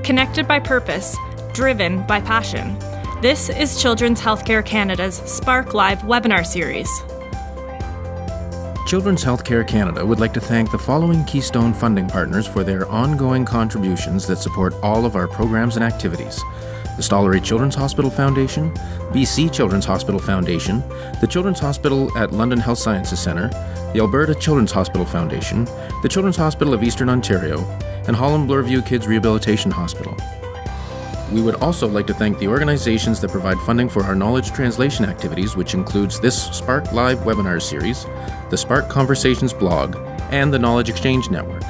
Connected by purpose, driven by passion. This is Children's Healthcare Canada's Spark Live webinar series. Children's Healthcare Canada would like to thank the following Keystone funding partners for their ongoing contributions that support all of our programs and activities: the Stollery Children's Hospital Foundation, BC Children's Hospital Foundation, the Children's Hospital at London Health Sciences Centre, the Alberta Children's Hospital Foundation, the Children's Hospital of Eastern Ontario, and Holland Bloorview Kids Rehabilitation Hospital. We would also like to thank the organizations that provide funding for our knowledge translation activities, which includes this Spark Live webinar series, the Spark Conversations blog, and the Knowledge Exchange Network.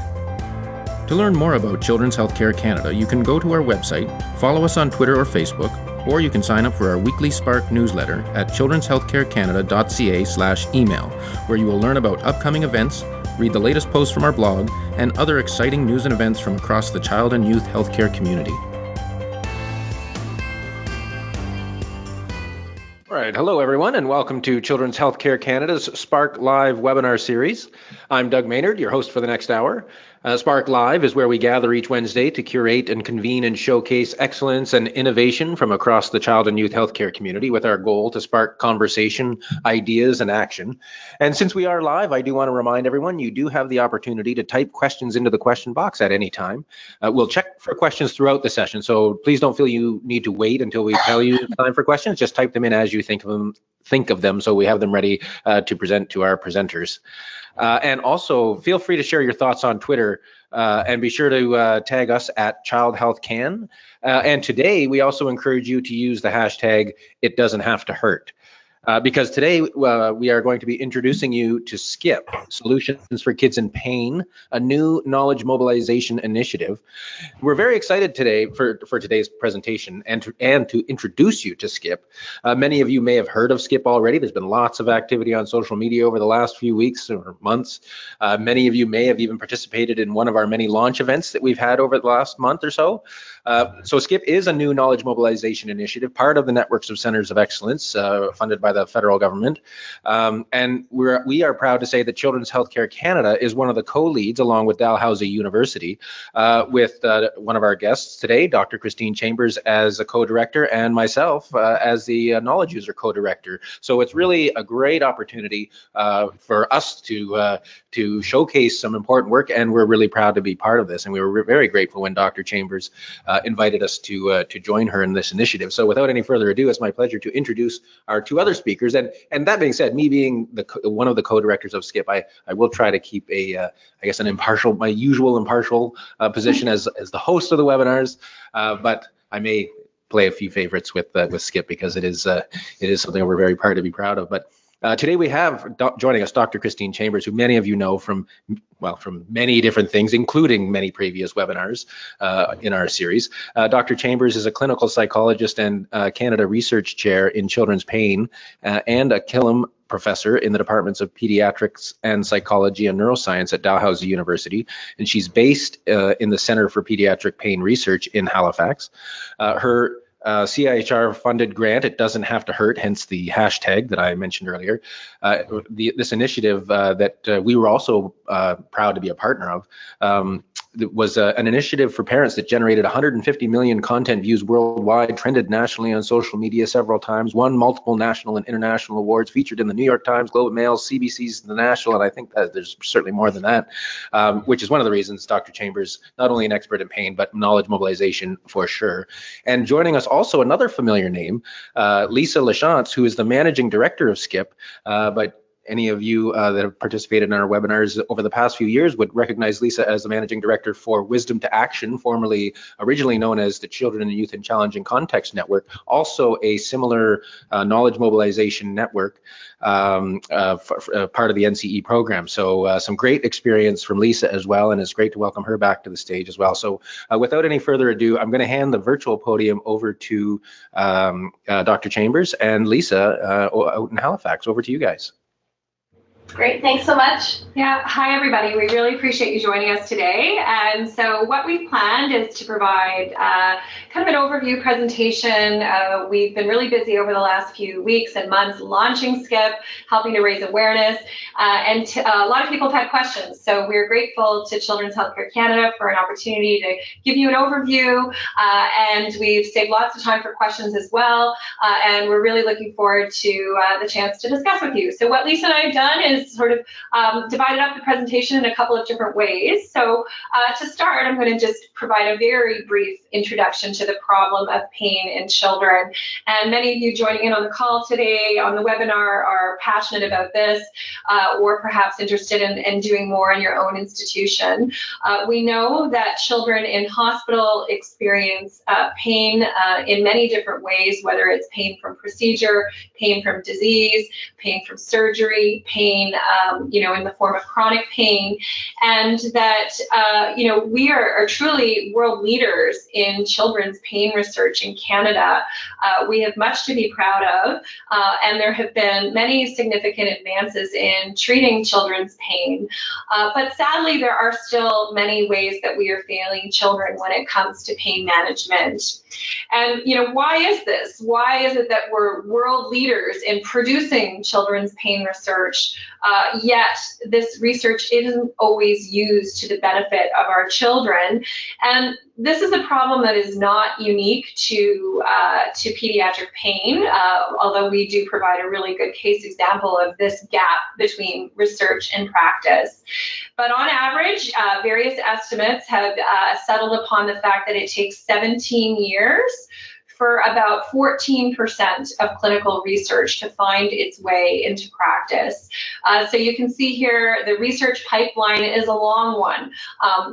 To learn more about Children's Healthcare Canada, you can go to our website, follow us on Twitter or Facebook, or you can sign up for our weekly Spark newsletter at childrenshealthcarecanada.ca/email, where you will learn about upcoming events, read the latest posts from our blog, and other exciting news and events from across the child and youth healthcare community. All right, hello everyone, and welcome to Children's Healthcare Canada's Spark Live webinar series. I'm Doug Maynard, your host for the next hour. Spark Live is where we gather each Wednesday to curate and convene and showcase excellence and innovation from across the child and youth healthcare community, with our goal to spark conversation, ideas, and action. And since we are live, I do want to remind everyone you do have the opportunity to type questions into the question box at any time. We'll check for questions throughout the session, so please don't feel you need to wait until we tell you it's time for questions. Just type them in as you think of them, so we have them ready to present to our presenters. And also feel free to share your thoughts on Twitter, and be sure to tag us at ChildHealthCan. And today we also encourage you to use the hashtag #ItDoesn'tHaveToHurt. Because today we are going to be introducing you to SKIP, Solutions for Kids in Pain, a new knowledge mobilization initiative. We're very excited today for today's presentation and to introduce you to SKIP. Many of you may have heard of SKIP already. There's been lots of activity on social media over the last few weeks or months. Many of you may have even participated in one of our many launch events that we've had over the last month or so. So SKIP is a new knowledge mobilization initiative, part of the Networks of Centers of Excellence, funded by the federal government. And we are proud to say that Children's Healthcare Canada is one of the co-leads, along with Dalhousie University, with one of our guests today, Dr. Christine Chambers, as a co-director, and myself as the knowledge user co-director. So it's really a great opportunity for us to showcase some important work, and we're really proud to be part of this. And we were very grateful when Dr. Chambers invited us to join her in this initiative. So without any further ado, it's my pleasure to introduce our two other speakers. And that being said, me being one of the co-directors of SKIP, I will try to keep my usual impartial position as the host of the webinars, but I may play a few favorites with SKIP, because it is something we're very proud of. But today we have joining us Dr. Christine Chambers, who many of you know from many different things, including many previous webinars in our series. Dr. Chambers is a clinical psychologist and Canada Research Chair in Children's Pain, and a Killam Professor in the Departments of Pediatrics and Psychology and Neuroscience at Dalhousie University, and she's based in the Centre for Pediatric Pain Research in Halifax. Her CIHR-funded grant, It Doesn't Have to Hurt, hence the hashtag that I mentioned earlier. This initiative that we were also proud to be a partner of was an initiative for parents that generated 150 million content views worldwide, trended nationally on social media several times, won multiple national and international awards, featured in the New York Times, Globe and Mail, CBC's The National, and I think that there's certainly more than that, which is one of the reasons Dr. Chambers, not only an expert in pain, but knowledge mobilization for sure. And joining us also another familiar name, Lisa Lachance, who is the managing director of SKIP, but any of you that have participated in our webinars over the past few years would recognize Lisa as the managing director for Wisdom to Action, originally known as the Children and Youth in Challenging Context Network, also a similar knowledge mobilization network, part of the NCE program. So some great experience from Lisa as well, and it's great to welcome her back to the stage as well. So without any further ado, I'm going to hand the virtual podium over to Dr. Chambers and Lisa out in Halifax. Over to you guys. Great, thanks so much. Yeah, hi everybody. We really appreciate you joining us today. And so what we've planned is to provide kind of an overview presentation. We've been really busy over the last few weeks and months launching SKIP, helping to raise awareness, and a lot of people have had questions. So we're grateful to Children's Healthcare Canada for an opportunity to give you an overview, and we've saved lots of time for questions as well, and we're really looking forward to the chance to discuss with you. So what Lisa and I have done is sort of divided up the presentation in a couple of different ways. So to start, I'm going to just provide a very brief introduction to the problem of pain in children. And many of you joining in on the call today, on the webinar, are passionate about this, or perhaps interested in doing more in your own institution. We know that children in hospital experience pain in many different ways, whether it's pain from procedure, pain from disease, pain from surgery, pain in the form of chronic pain, and that, we are truly world leaders in children's pain research in Canada. We have much to be proud of, and there have been many significant advances in treating children's pain. But sadly, there are still many ways that we are failing children when it comes to pain management. And, why is this? Why is it that we're world leaders in producing children's pain research, yet this research isn't always used to the benefit of our children? And this is a problem that is not unique to pediatric pain, although we do provide a really good case example of this gap between research and practice. But on average, various estimates have settled upon the fact that it takes 17 years for about 14% of clinical research to find its way into practice. So you can see here the research pipeline is a long one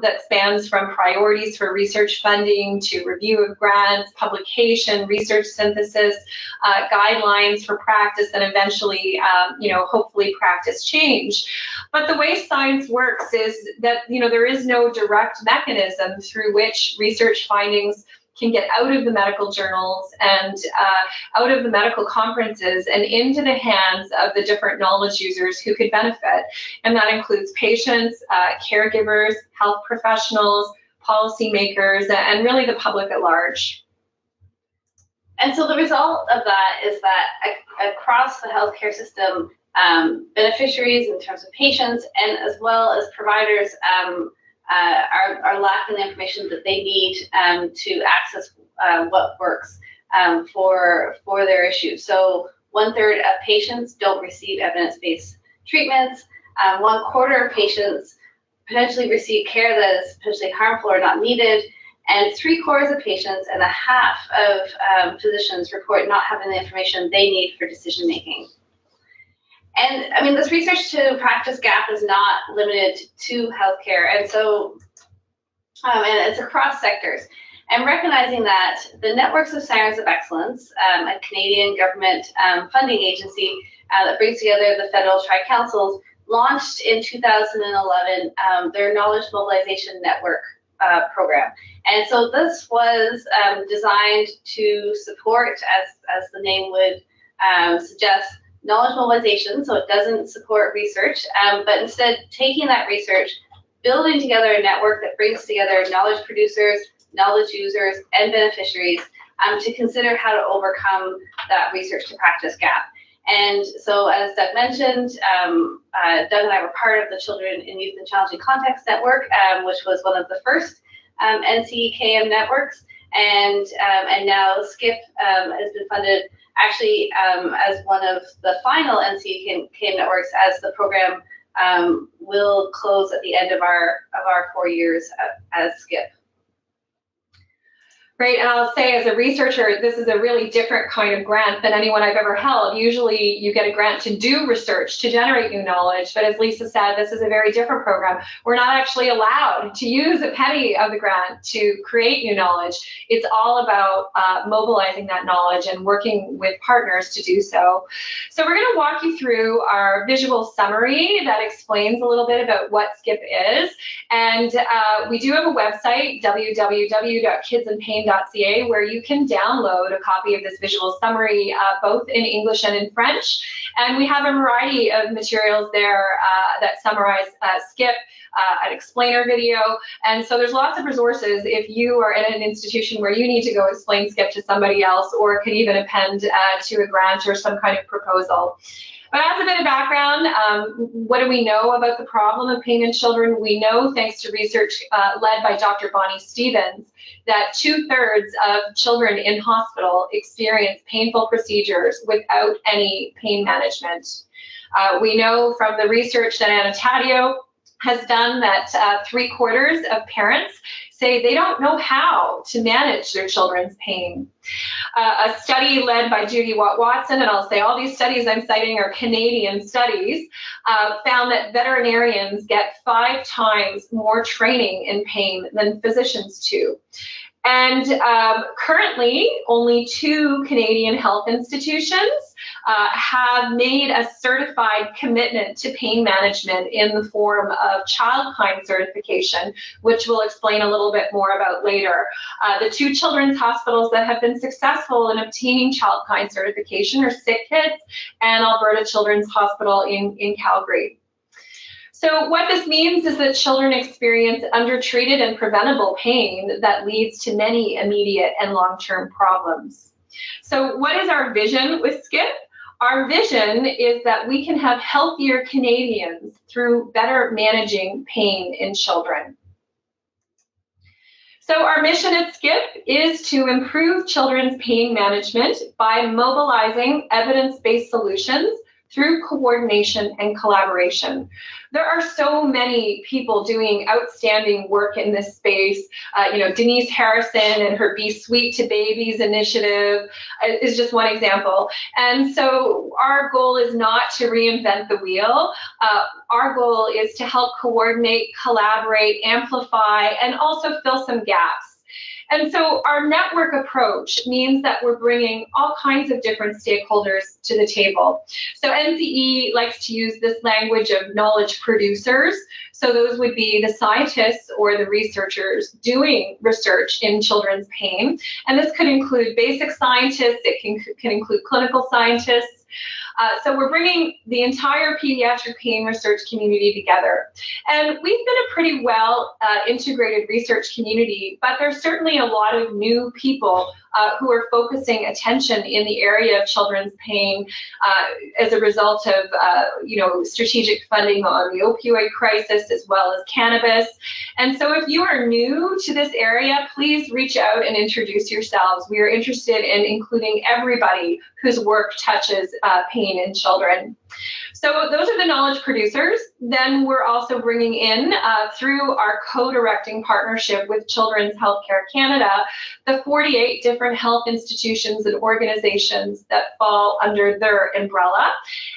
that spans from priorities for research funding to review of grants, publication, research synthesis, guidelines for practice, and eventually, hopefully practice change. But the way science works is that, there is no direct mechanism through which research findings can get out of the medical journals and out of the medical conferences and into the hands of the different knowledge users who could benefit. And that includes patients, caregivers, health professionals, policymakers, and really the public at large. And so the result of that is that across the healthcare system, beneficiaries in terms of patients and as well as providers are lacking the information that they need to access what works for their issues. So 1/3 of patients don't receive evidence-based treatments. 1/4 of patients potentially receive care that is potentially harmful or not needed. And 3/4 of patients and 1/2 of physicians report not having the information they need for decision making. And I mean, this research to practice gap is not limited to healthcare, and so, and it's across sectors. And recognizing that the Networks of Centers of Excellence, a Canadian government funding agency that brings together the federal tri-councils, launched in 2011 their Knowledge Mobilization Network program. And so this was designed to support, as the name would suggest, knowledge mobilization, so it doesn't support research, but instead taking that research, building together a network that brings together knowledge producers, knowledge users, and beneficiaries to consider how to overcome that research to practice gap. And so, as Doug mentioned, Doug and I were part of the Children in Youth and Challenging Contexts Network, which was one of the first NCEKM networks, and now SKIP has been funded actually as one of the final NCEKM networks, as the program will close at the end of our 4 years as SKIP. Great, and I'll say as a researcher, this is a really different kind of grant than anyone I've ever held. Usually you get a grant to do research, to generate new knowledge, but as Lisa said, this is a very different program. We're not actually allowed to use a penny of the grant to create new knowledge. It's all about mobilizing that knowledge and working with partners to do so. So we're going to walk you through our visual summary that explains a little bit about what SKIP is. And we do have a website, www.kidsandpain.com. mobilizing.ca, where you can download a copy of this visual summary, both in English and in French. And we have a variety of materials there that summarize SKIP, an explainer video. And so there's lots of resources if you are in an institution where you need to go explain SKIP to somebody else, or could even append to a grant or some kind of proposal. But as a bit of background, what do we know about the problem of pain in children? We know, thanks to research led by Dr. Bonnie Stevens, that 2/3 of children in hospital experience painful procedures without any pain management. We know from the research that Anna Taddeo has done that 3/4 of parents say they don't know how to manage their children's pain. A study led by Judy Watt-Watson, and I'll say all these studies I'm citing are Canadian studies, found that veterinarians get 5 times more training in pain than physicians do. And currently, only 2 Canadian health institutions have made a certified commitment to pain management in the form of child-kind certification, which we'll explain a little bit more about later. The 2 children's hospitals that have been successful in obtaining child-kind certification are Sick Kids and Alberta Children's Hospital in Calgary. So what this means is that children experience undertreated and preventable pain that leads to many immediate and long-term problems. So what is our vision with SKIP? Our vision is that we can have healthier Canadians through better managing pain in children. So our mission at SKIP is to improve children's pain management by mobilizing evidence-based solutions through coordination and collaboration. There are so many people doing outstanding work in this space. Denise Harrison and her Be Sweet to Babies initiative is just one example. And so our goal is not to reinvent the wheel. Our goal is to help coordinate, collaborate, amplify, and also fill some gaps. And so our network approach means that we're bringing all kinds of different stakeholders to the table. So NCE likes to use this language of knowledge producers. So those would be the scientists or the researchers doing research in children's pain. And this could include basic scientists, it can include clinical scientists. So we're bringing the entire pediatric pain research community together. And we've been a pretty well integrated research community, but there's certainly a lot of new people who are focusing attention in the area of children's pain as a result of strategic funding on the opioid crisis as well as cannabis. And so if you are new to this area, please reach out and introduce yourselves. We are interested in including everybody whose work touches pain in children. So those are the knowledge producers. Then we're also bringing in, through our co-directing partnership with Children's Healthcare Canada, the 48 different health institutions and organizations that fall under their umbrella.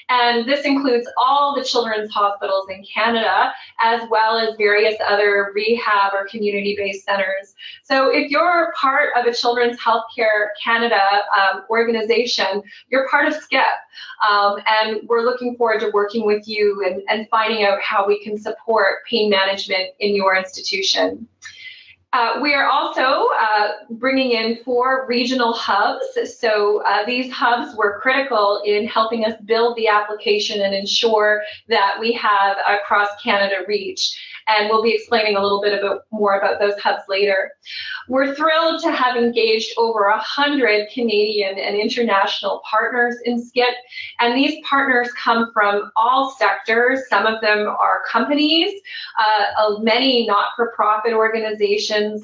And this includes all the children's hospitals in Canada, as well as various other rehab or community-based centers. So if you're part of a Children's Healthcare Canada organization, you're part of SKIP. And we're looking forward to working with you and finding out how we can support pain management in your institution. We are also bringing in 4 regional hubs. So these hubs were critical in helping us build the application and ensure that we have a cross-Canada reach. And we'll be explaining a little bit more about those hubs later. We're thrilled to have engaged over 100 Canadian and international partners in SKIP. And these partners come from all sectors. Some of them are companies, many not-for-profit organizations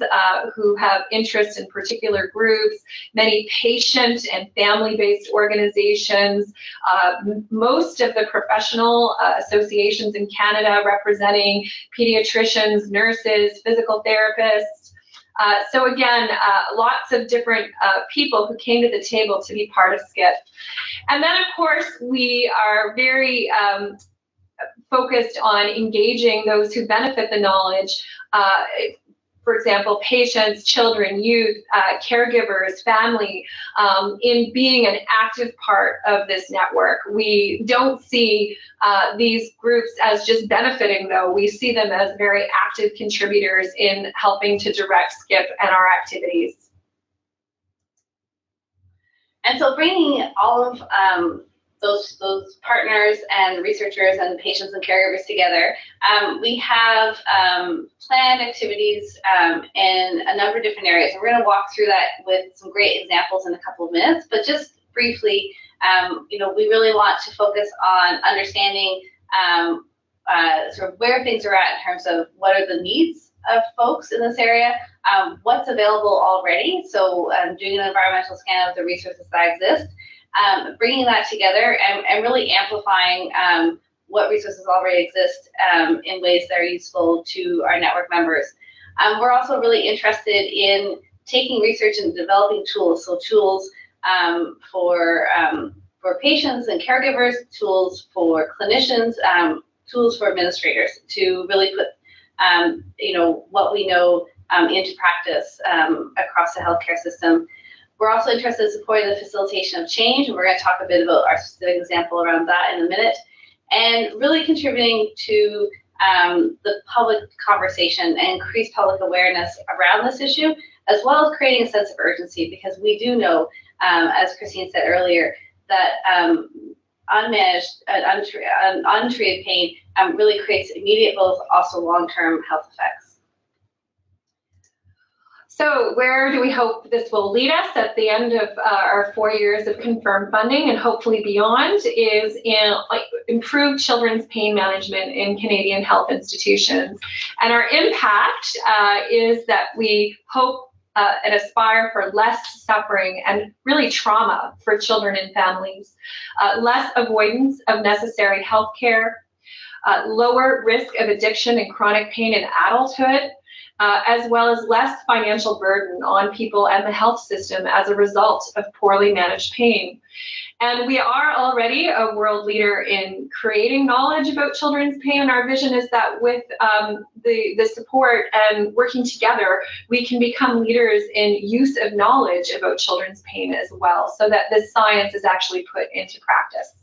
who have interest in particular groups, many patient and family-based organizations, most of the professional associations in Canada representing pediatricians, nurses, physical therapists. So again, lots of different people who came to the table to be part of SKIP. And then, of course, we are very focused on engaging those who benefit the knowledge. For example, patients, children, youth, caregivers, family, in being an active part of this network. We don't see these groups as just benefiting, though. We see them as very active contributors in helping to direct SKIP and our activities. And so bringing all of those partners and researchers and patients and caregivers together, we have planned activities in a number of different areas. And we're going to walk through that with some great examples in a couple of minutes, but just briefly, we really want to focus on understanding sort of where things are at in terms of what are the needs of folks in this area, what's available already. So doing an environmental scan of the resources that exist, bringing that together and really amplifying what resources already exist in ways that are useful to our network members. We're also really interested in taking research and developing tools, so tools for patients and caregivers, tools for clinicians, tools for administrators to really put what we know into practice across the healthcare system. We're also interested in supporting the facilitation of change, and we're going to talk a bit about our specific example around that in a minute, and really contributing to the public conversation and increase public awareness around this issue, as well as creating a sense of urgency, because we do know, as Christine said earlier, that unmanaged and untreated pain really creates immediate, but also long-term health effects. So where do we hope this will lead us at the end of our 4 years of confirmed funding and hopefully beyond is in improved children's pain management in Canadian health institutions. And our impact is that we hope and aspire for less suffering and really trauma for children and families, less avoidance of necessary health care, lower risk of addiction and chronic pain in adulthood, as well as less financial burden on people and the health system as a result of poorly managed pain. And we are already a world leader in creating knowledge about children's pain. And our vision is that with the support and working together, we can become leaders in use of knowledge about children's pain as well, so that this science is actually put into practice.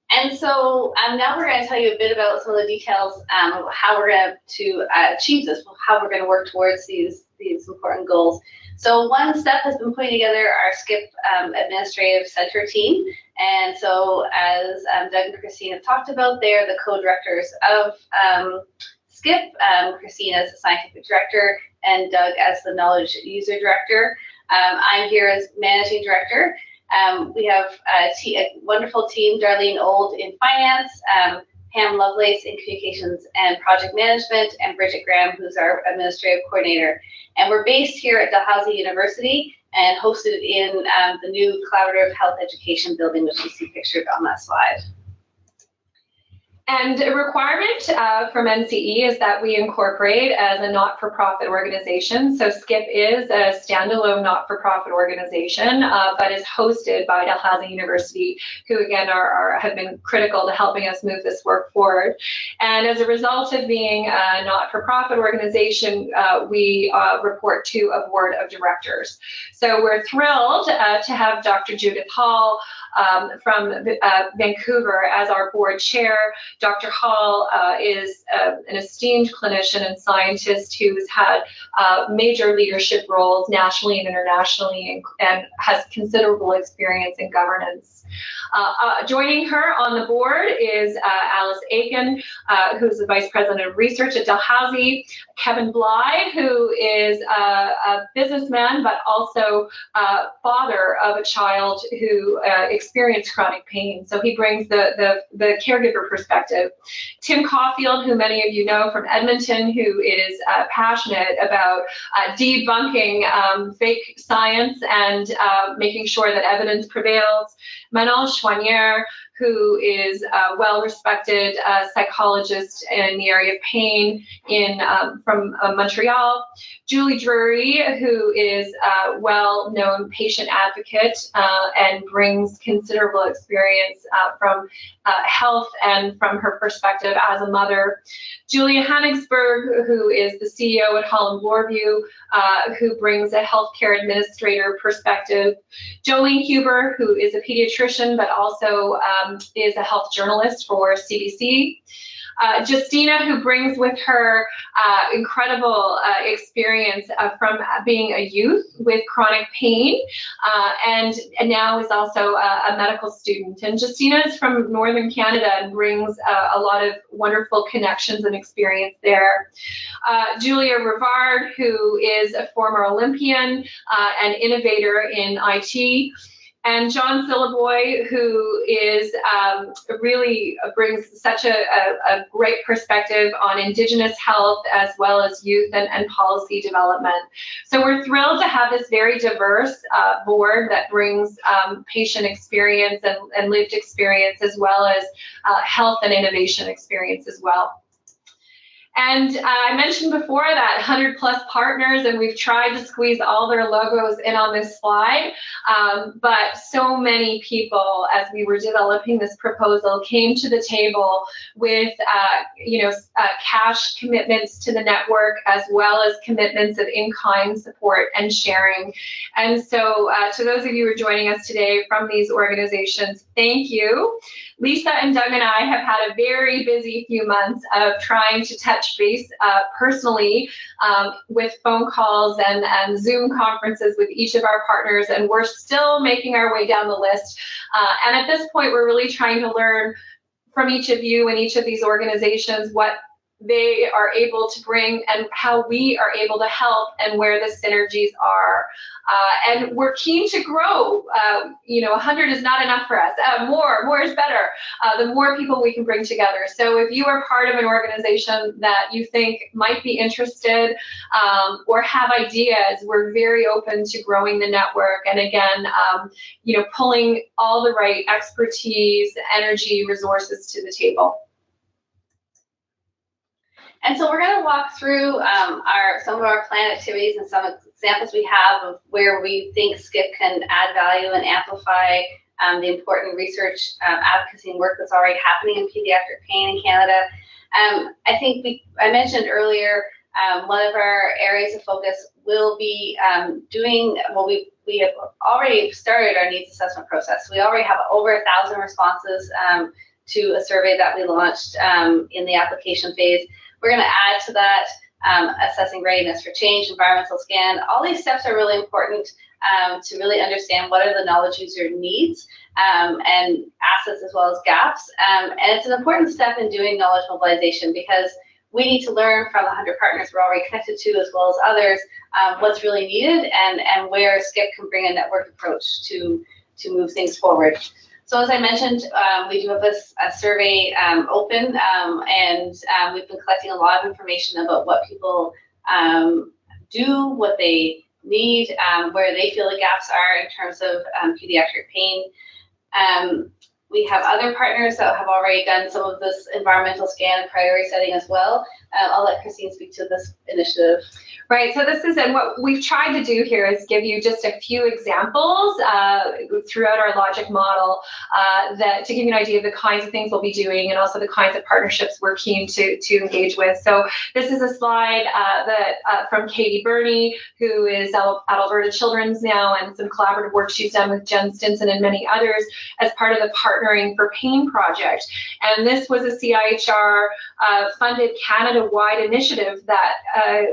And so now we're going to tell you a bit about some of the details of how we're going to achieve this, how we're going to work towards these important goals. So one step has been putting together our SCIP Administrative Center team. And so as Doug and Christine have talked about, they're the co-directors of SCIP, Christine as the scientific director and Doug as the knowledge user director. I'm here as managing director. We have a wonderful team, Darlene Old in finance, Pam Lovelace in communications and project management, and Bridget Graham, who's our administrative coordinator. And we're based here at Dalhousie University and hosted in the new collaborative health education building, which you see pictured on that slide. And a requirement from NCE is that we incorporate as a not-for-profit organization. So SCIP is a standalone not-for-profit organization, but is hosted by Dalhousie University, who again have been critical to helping us move this work forward. And as a result of being a not-for-profit organization, we report to a board of directors. So we're thrilled to have Dr. Judith Hall from Vancouver as our board chair. Dr. Hall is an esteemed clinician and scientist who's had major leadership roles nationally and internationally and has considerable experience in governance. Joining her on the board is Alice Aiken, who's the Vice President of Research at Dalhousie, Kevin Bly, who is a businessman but also father of a child who experienced chronic pain. So he brings the caregiver perspective. Tim Caulfield, who many of you know from Edmonton, who is passionate about debunking fake science and making sure that evidence prevails. Manon Chouanière, who is a well-respected psychologist in the area of pain from Montreal. Julie Drury, who is a well-known patient advocate and brings considerable experience from health and from her perspective as a mother. Julia Hanigsberg, who is the CEO at Holland Bloorview, who brings a healthcare administrator perspective. Jolene Huber, who is a pediatrician but also is a health journalist for CBC. Justina, who brings with her incredible experience from being a youth with chronic pain, and now is also a medical student. And Justina is from Northern Canada and brings a lot of wonderful connections and experience there. Julia Rivard, who is a former Olympian and innovator in IT. And John Sillaboy, who is really brings such a great perspective on Indigenous health as well as youth and policy development. So we're thrilled to have this very diverse board that brings patient experience and lived experience, as well as health and innovation experience as well. And I mentioned before that 100 plus partners, and we've tried to squeeze all their logos in on this slide. But so many people, as we were developing this proposal, came to the table with, cash commitments to the network, as well as commitments of in-kind support and sharing. And so to those of you who are joining us today from these organizations, thank you. Lisa and Doug and I have had a very busy few months of trying to touch base personally with phone calls and Zoom conferences with each of our partners, and we're still making our way down the list. And at this point, we're really trying to learn from each of you and each of these organizations what they are able to bring and how we are able to help and where the synergies are. And we're keen to grow. 100 is not enough for us. More is better. The more people we can bring together. So if you are part of an organization that you think might be interested or have ideas, we're very open to growing the network. And again, pulling all the right expertise, energy, resources to the table. And so we're going to walk through some of our planned activities and some examples we have of where we think SCIP can add value and amplify the important research, advocacy, and work that's already happening in pediatric pain in Canada. I mentioned earlier, one of our areas of focus will be we have already started our needs assessment process. We already have over 1,000 responses to a survey that we launched in the application phase. We're going to add to that assessing readiness for change, environmental scan. All these steps are really important to really understand what are the knowledge user needs and assets as well as gaps. And it's an important step in doing knowledge mobilization, because we need to learn from the 100 partners we're already connected to, as well as others, what's really needed and where SCIP can bring a network approach to move things forward. So as I mentioned, we do have a survey open, and we've been collecting a lot of information about what people do, what they need, where they feel the gaps are in terms of pediatric pain. We have other partners that have already done some of this environmental scan and priority setting as well. I'll let Christine speak to this initiative. Right, so this is, and what we've tried to do here is give you just a few examples throughout our logic model that to give you an idea of the kinds of things we'll be doing and also the kinds of partnerships we're keen to engage with. So this is a slide from Katie Burney, who is at Alberta Children's now, and some collaborative work she's done with Jen Stinson and many others as part of the Partnering for Pain project. And this was a CIHR funded Canada-wide initiative that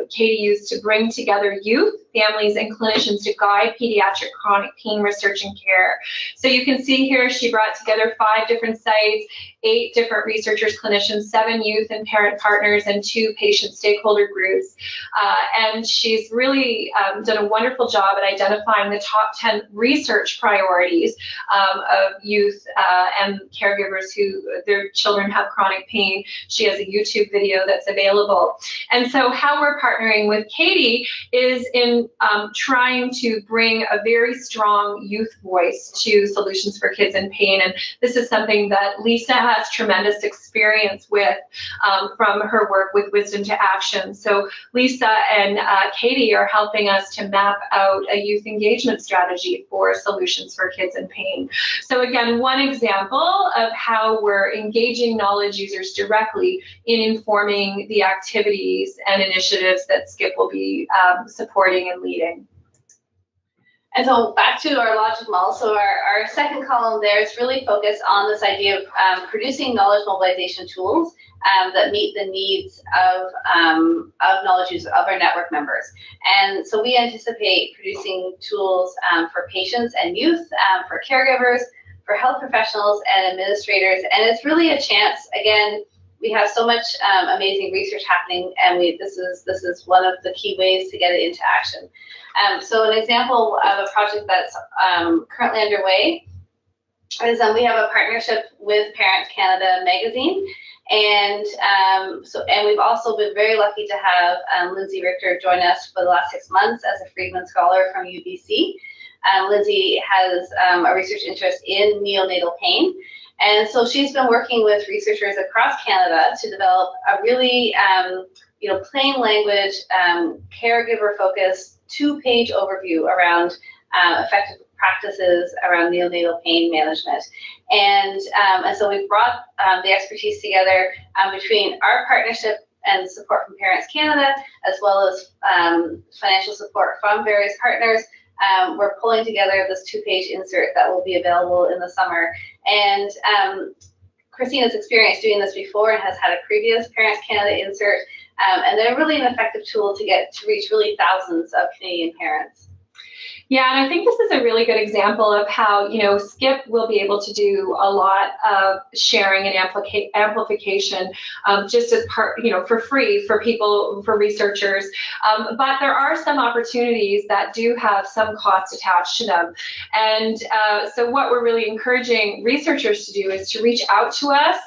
Katie used to bring together youth, families, and clinicians to guide pediatric chronic pain research and care. So you can see here she brought together 5 different sites, 8 different researchers, clinicians, 7 youth and parent partners, and 2 patient stakeholder groups. And she's really done a wonderful job at identifying the top 10 research priorities of youth and caregivers who their children have chronic pain. She has a YouTube video that's available. And so how we're partnering with Katie is in trying to bring a very strong youth voice to solutions for kids in pain. And this is something that Lisa has tremendous experience with from her work with Wisdom to Action. So Lisa and Katie are helping us to map out a youth engagement strategy for solutions for kids in pain. So again, one example of how we're engaging knowledge users directly in informing the activities and initiatives that SCIP will be supporting and leading. And so back to our logic model. So our second column there is really focused on this idea of producing knowledge mobilization tools that meet the needs of knowledge users, of our network members. And so we anticipate producing tools for patients and youth, for caregivers, for health professionals and administrators. And it's really a chance, again, we have so much amazing research happening, and this is one of the key ways to get it into action. So an example of a project that's currently underway is we have a partnership with Parents Canada magazine, and we've also been very lucky to have Lindsay Richter join us for the last 6 months as a Friedman Scholar from UBC. Lindsay has a research interest in neonatal pain. And so she's been working with researchers across Canada to develop a really, plain language, caregiver-focused 2-page overview around effective practices around neonatal pain management. And so we've brought the expertise together between our partnership and support from Parents Canada, as well as financial support from various partners. We're pulling together this 2-page insert that will be available in the summer. And Christina's experienced doing this before and has had a previous Parents Canada insert. And they're really an effective tool to reach really thousands of Canadian parents. Yeah, and I think this is a really good example of how, SKIP will be able to do a lot of sharing and amplification just as part, for free for people, for researchers. But there are some opportunities that do have some cost attached to them. And so what we're really encouraging researchers to do is to reach out to us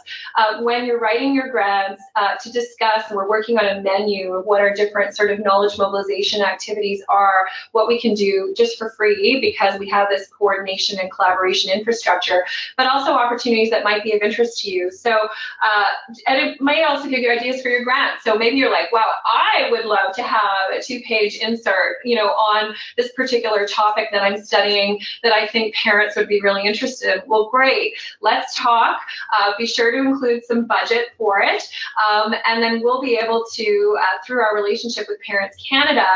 when you're writing your grants to discuss, and we're working on a menu of what our different sort of knowledge mobilization activities are, what we can do just for free because we have this coordination and collaboration infrastructure, but also opportunities that might be of interest to you. So, and it might also give you ideas for your grant. So maybe you're like, wow, I would love to have a 2-page insert, on this particular topic that I'm studying that I think parents would be really interested in. Well, great. Let's talk. Be sure to include some budget for it. And then we'll be able to, through our relationship with Parents Canada,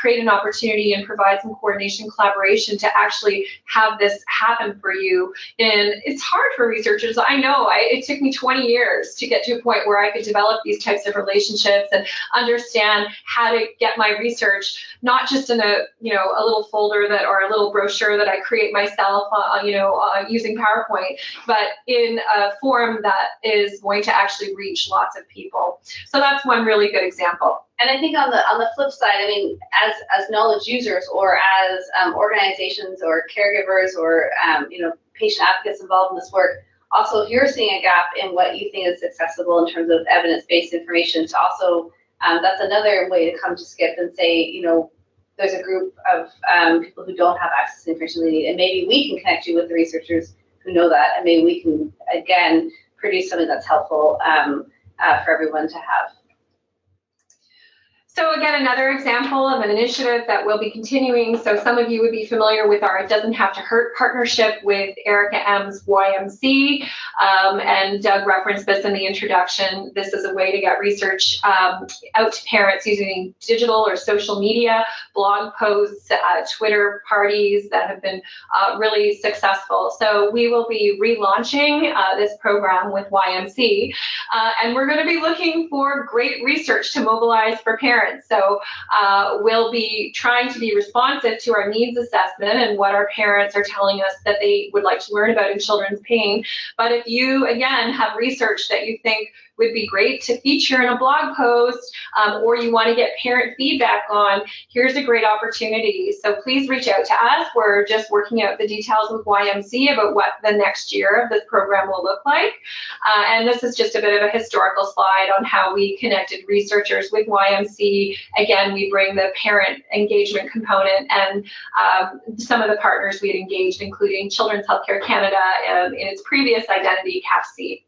create an opportunity and provide some coordination, collaboration to actually have this happen for you. And it's hard for researchers. I know it took me 20 years to get to a point where I could develop these types of relationships and understand how to get my research, not just in a little folder or a little brochure that I create myself, using PowerPoint, but in a form that is going to actually reach lots of people. So that's one really good example. And I think on the flip side, I mean, as knowledge users or as organizations or caregivers or patient advocates involved in this work, also if you're seeing a gap in what you think is accessible in terms of evidence-based information, to also that's another way to come to SKIP and say, there's a group of people who don't have access to information they need, and maybe we can connect you with the researchers who know that, and maybe we can again produce something that's helpful for everyone to have. So again, another example of an initiative that we'll be continuing. So some of you would be familiar with our It Doesn't Have to Hurt partnership with Erica M's YMC, and Doug referenced this in the introduction. This is a way to get research out to parents using digital or social media, blog posts, Twitter parties that have been really successful. So we will be relaunching this program with YMC, and we're going to be looking for great research to mobilize for parents. So we'll be trying to be responsive to our needs assessment and what our parents are telling us that they would like to learn about in children's pain. But if you, again, have research that you think would be great to feature in a blog post, or you want to get parent feedback on, here's a great opportunity. So please reach out to us. We're just working out the details with YMC about what the next year of this program will look like. And this is just a bit of a historical slide on how we connected researchers with YMC. Again, we bring the parent engagement component and some of the partners we had engaged, including Children's Healthcare Canada in its previous identity, CAPC.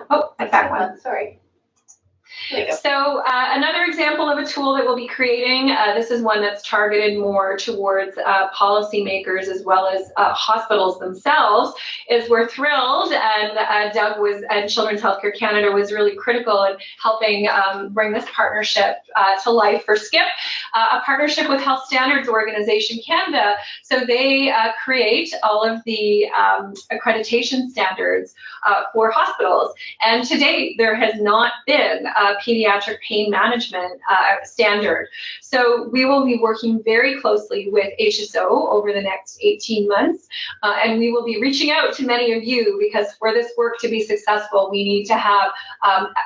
Oh, I back one. Sorry. So another example of a tool that we'll be creating, this is one that's targeted more towards policymakers as well as hospitals themselves, is we're thrilled, and Doug and Children's Healthcare Canada was really critical in helping bring this partnership to life for SCIP, a partnership with Health Standards Organization Canada. So they create all of the accreditation standards for hospitals. And to date, there has not been a pediatric pain management standard. So we will be working very closely with HSO over the next 18 months, and we will be reaching out to many of you, because for this work to be successful, we need to have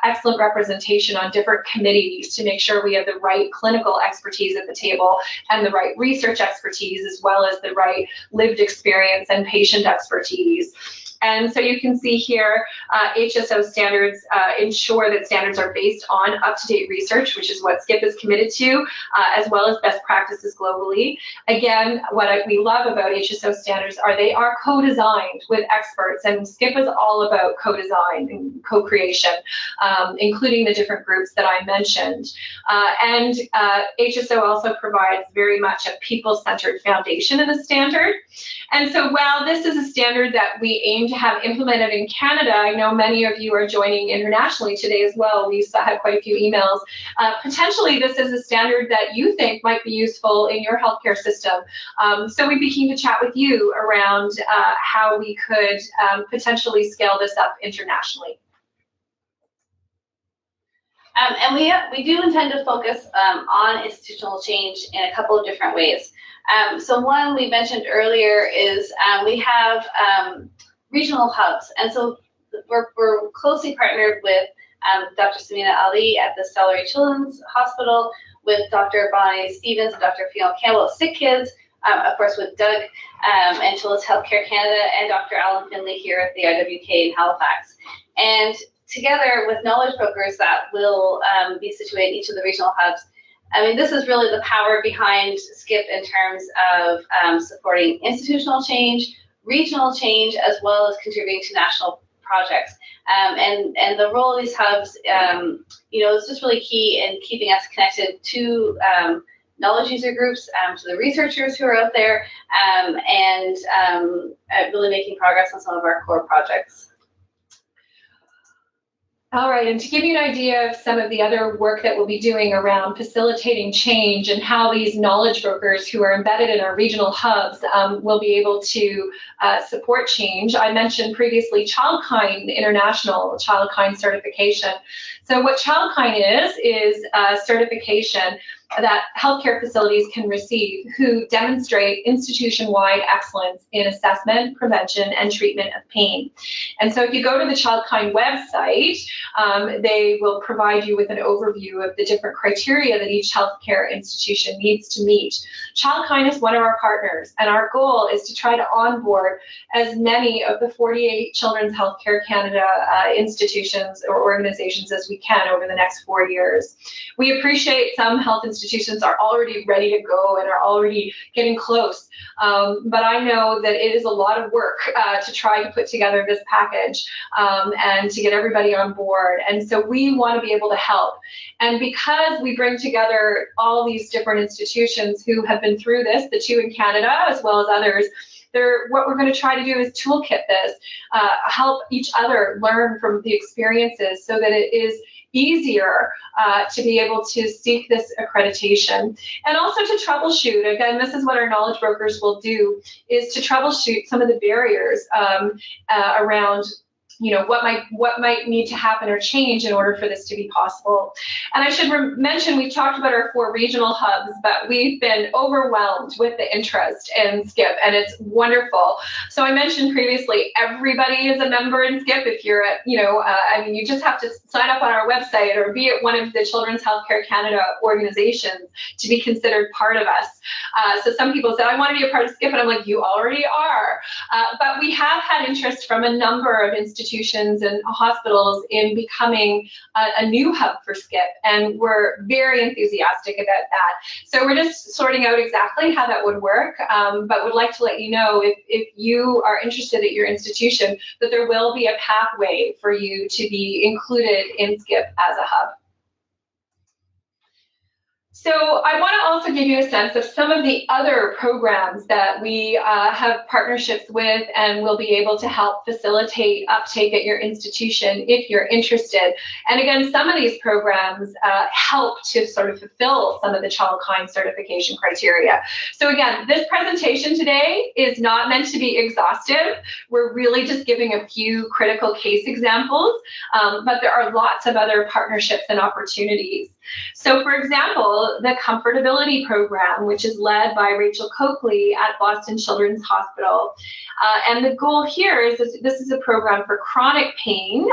excellent representation on different committees to make sure we have the right clinical expertise at the table and the right research expertise, as well as the right lived experience and patient expertise. And so you can see here, HSO standards ensure that standards are based on up-to-date research, which is what SCIP is committed to, as well as best practices globally. Again, what we love about HSO standards are they are co-designed with experts, and SCIP is all about co-design and co-creation, including the different groups that I mentioned. And HSO also provides very much a people-centered foundation in the standard. And so while this is a standard that we aim to have implemented in Canada, I know many of you are joining internationally today as well. We've had quite a few emails. Potentially, this is a standard that you think might be useful in your healthcare system. So we'd be keen to chat with you around how we could potentially scale this up internationally. And we do intend to focus on institutional change in a couple of different ways. So one we mentioned earlier is we have regional hubs, and so we're closely partnered with Dr. Samina Ali at the Stella Children's Hospital, with Dr. Bonnie Stevens and Dr. Fiona Campbell at Sick Kids, of course with Doug and Children's Healthcare Canada, and Dr. Alan Finley here at the IWK in Halifax. And together with knowledge brokers that will be situated in each of the regional hubs, I mean, this is really the power behind SCIP in terms of supporting institutional change, regional change, as well as contributing to national projects. And the role of these hubs, is just really key in keeping us connected to knowledge user groups, to the researchers who are out there, and really making progress on some of our core projects. All right, and to give you an idea of some of the other work that we'll be doing around facilitating change and how these knowledge brokers who are embedded in our regional hubs will be able to support change, I mentioned previously ChildKind International, ChildKind certification. So what ChildKind is a certification that healthcare facilities can receive who demonstrate institution-wide excellence in assessment, prevention, and treatment of pain. And so if you go to the ChildKind website, they will provide you with an overview of the different criteria that each healthcare institution needs to meet. ChildKind is one of our partners, and our goal is to try to onboard as many of the 48 Children's Healthcare Canada institutions or organizations as we can over the next 4 years. We appreciate some health institutions are already ready to go and are already getting close. But I know that it is a lot of work to try to put together this package and to get everybody on board. And so we want to be able to help. And because we bring together all these different institutions who have been through this, the two in Canada as well as others, what we're going to try to do is toolkit this, help each other learn from the experiences so that it is easier to be able to seek this accreditation, and also to troubleshoot. Again, this is what our knowledge brokers will do, is to troubleshoot some of the barriers around what might need to happen or change in order for this to be possible. And I should mention, we've talked about our 4 regional hubs, but we've been overwhelmed with the interest in SCIP, and it's wonderful. So I mentioned previously, everybody is a member in SCIP. If you're at, you just have to sign up on our website or be at one of the Children's Healthcare Canada organizations to be considered part of us. So some people said, I want to be a part of SCIP, and I'm like, you already are. But we have had interest from a number of institutions and hospitals in becoming a new hub for SCIP, and we're very enthusiastic about that. So we're just sorting out exactly how that would work, but would like to let you know, if you are interested at your institution, that there will be a pathway for you to be included in SCIP as a hub. So I want to also give you a sense of some of the other programs that we have partnerships with and will be able to help facilitate uptake at your institution if you're interested. And again, some of these programs help to sort of fulfill some of the Child Kind certification criteria. So again, this presentation today is not meant to be exhaustive. We're really just giving a few critical case examples, but there are lots of other partnerships and opportunities. So for example, the Comfortability Program, which is led by Rachel Coakley at Boston Children's Hospital. And the goal here is this is a program for chronic pain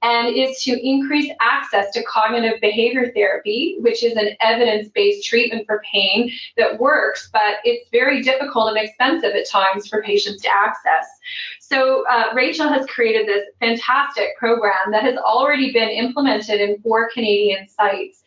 and is to increase access to cognitive behavior therapy, which is an evidence-based treatment for pain that works, but it's very difficult and expensive at times for patients to access. So Rachel has created this fantastic program that has already been implemented in 4 Canadian sites.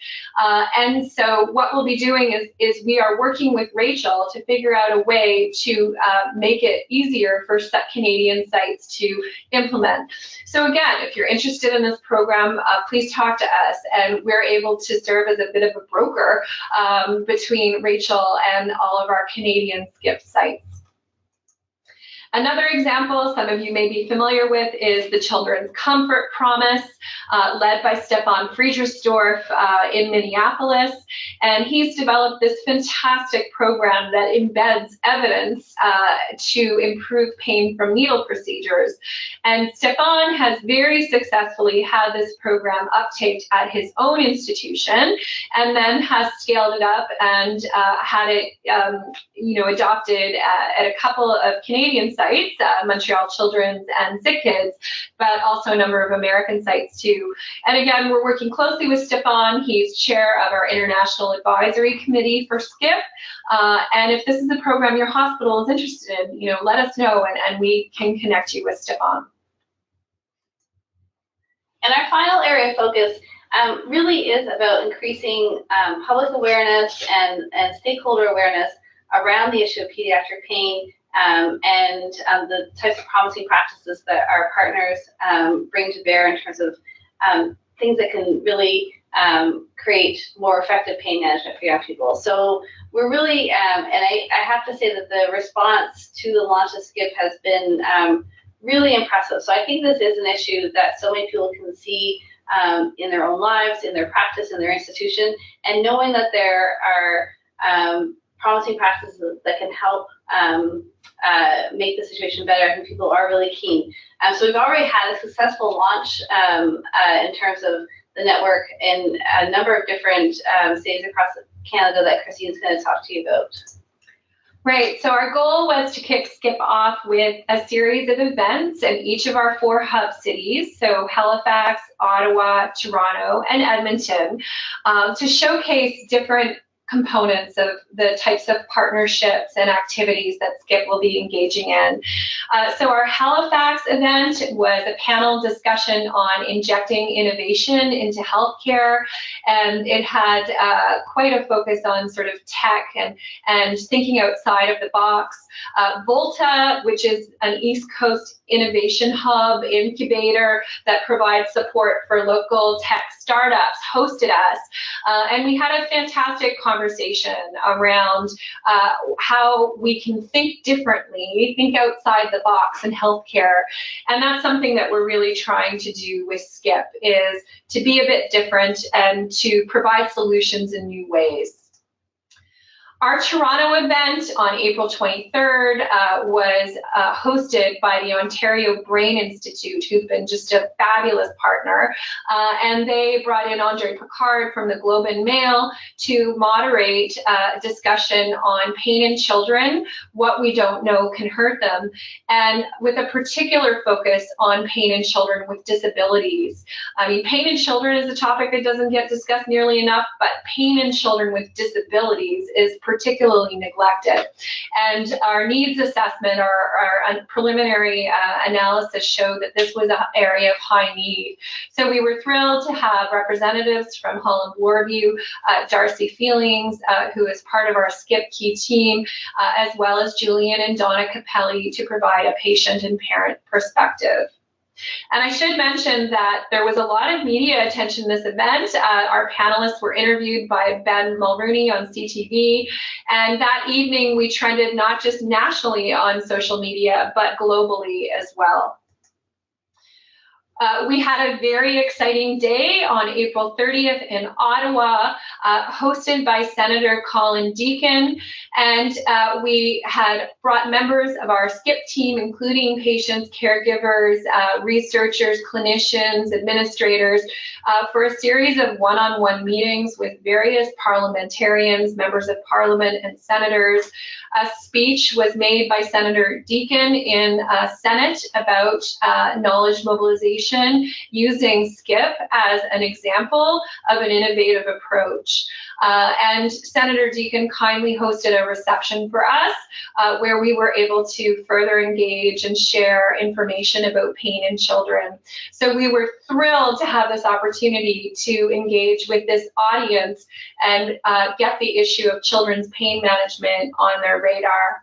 And so what we'll be doing is we are working with Rachel to figure out a way to make it easier for Canadian sites to implement. So again, if you're interested in this program, please talk to us, and we're able to serve as a bit of a broker between Rachel and all of our Canadian SCIP sites. Another example some of you may be familiar with is the Children's Comfort Promise, led by Stefan Friedrichsdorf in Minneapolis. And he's developed this fantastic program that embeds evidence to improve pain from needle procedures. And Stefan has very successfully had this program uptaked at his own institution, and then has scaled it up and had it adopted at a couple of Canadian sites, Montreal Children's and Sick Kids, but also a number of American sites too. And again, we're working closely with Stefan. He's chair of our International Advisory Committee for SCIP. And if this is a program your hospital is interested in, let us know, and we can connect you with Stefan. And our final area of focus really is about increasing public awareness and stakeholder awareness around the issue of pediatric pain and the types of promising practices that our partners bring to bear in terms of things that can really create more effective pain management for young people. So we're really, and I have to say that the response to the launch of SCIP has been really impressive. So I think this is an issue that so many people can see in their own lives, in their practice, in their institution, and knowing that there are promising practices that can help make the situation better. I think people are really keen. So we've already had a successful launch in terms of the network in a number of different cities across Canada that Christine's going to talk to you about. Right, so our goal was to kick SCIP off with a series of events in each of our 4 hub cities, so Halifax, Ottawa, Toronto, and Edmonton, to showcase different components of the types of partnerships and activities that SCIP will be engaging in. So our Halifax event was a panel discussion on injecting innovation into healthcare, and it had quite a focus on sort of tech and thinking outside of the box. Volta, which is an East Coast innovation hub incubator that provides support for local tech startups, hosted us, and we had a fantastic conversation around how we can think differently, think outside the box in healthcare. And that's something that we're really trying to do with SCIP, is to be a bit different and to provide solutions in new ways. Our Toronto event on April 23rd was hosted by the Ontario Brain Institute, who've been just a fabulous partner. And they brought in Andre Picard from the Globe and Mail to moderate a discussion on pain in children, what we don't know can hurt them, and with a particular focus on pain in children with disabilities. I mean, pain in children is a topic that doesn't get discussed nearly enough, but pain in children with disabilities is particularly neglected. And our needs assessment, our preliminary analysis showed that this was an area of high need. So we were thrilled to have representatives from Holland Bloorview, Darcy Feelings, who is part of our SCIP key team, as well as Julian and Donna Capelli to provide a patient and parent perspective. And I should mention that there was a lot of media attention to this event. Our panelists were interviewed by Ben Mulrooney on CTV, and that evening we trended not just nationally on social media, but globally as well. We had a very exciting day on April 30th in Ottawa, hosted by Senator Colin Deacon, and we had brought members of our SCIP team, including patients, caregivers, researchers, clinicians, administrators, for a series of one-on-one meetings with various parliamentarians, members of parliament, and senators. A speech was made by Senator Deacon in Senate about knowledge mobilization, using SCIP as an example of an innovative approach. And Senator Deacon kindly hosted a reception for us where we were able to further engage and share information about pain in children. So we were thrilled to have this opportunity to engage with this audience and get the issue of children's pain management on their radar.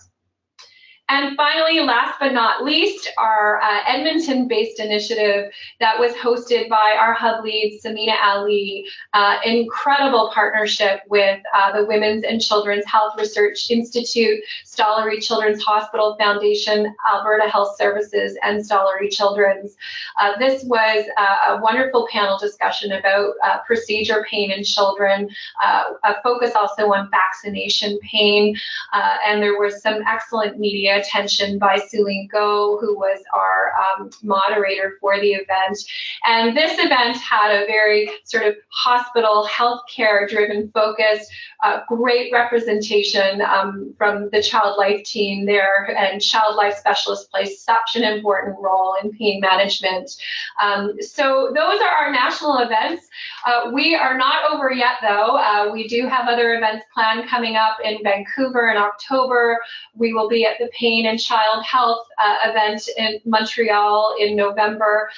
And finally, last but not least, our Edmonton-based initiative that was hosted by our hub lead, Samina Ali, an incredible partnership with the Women's and Children's Health Research Institute, Stollery Children's Hospital Foundation, Alberta Health Services, and Stollery Children's. This was a wonderful panel discussion about procedure pain in children, a focus also on vaccination pain, and there was some excellent media attention by Suleen Go, who was our moderator for the event. And this event had a very sort of hospital healthcare driven focus, great representation from the Child Life team there, and Child Life specialists play such an important role in pain management. So those are our national events. We are not over yet though. We do have other events planned coming up in Vancouver in October. We will be at the Pain and Child Health event in Montreal in November.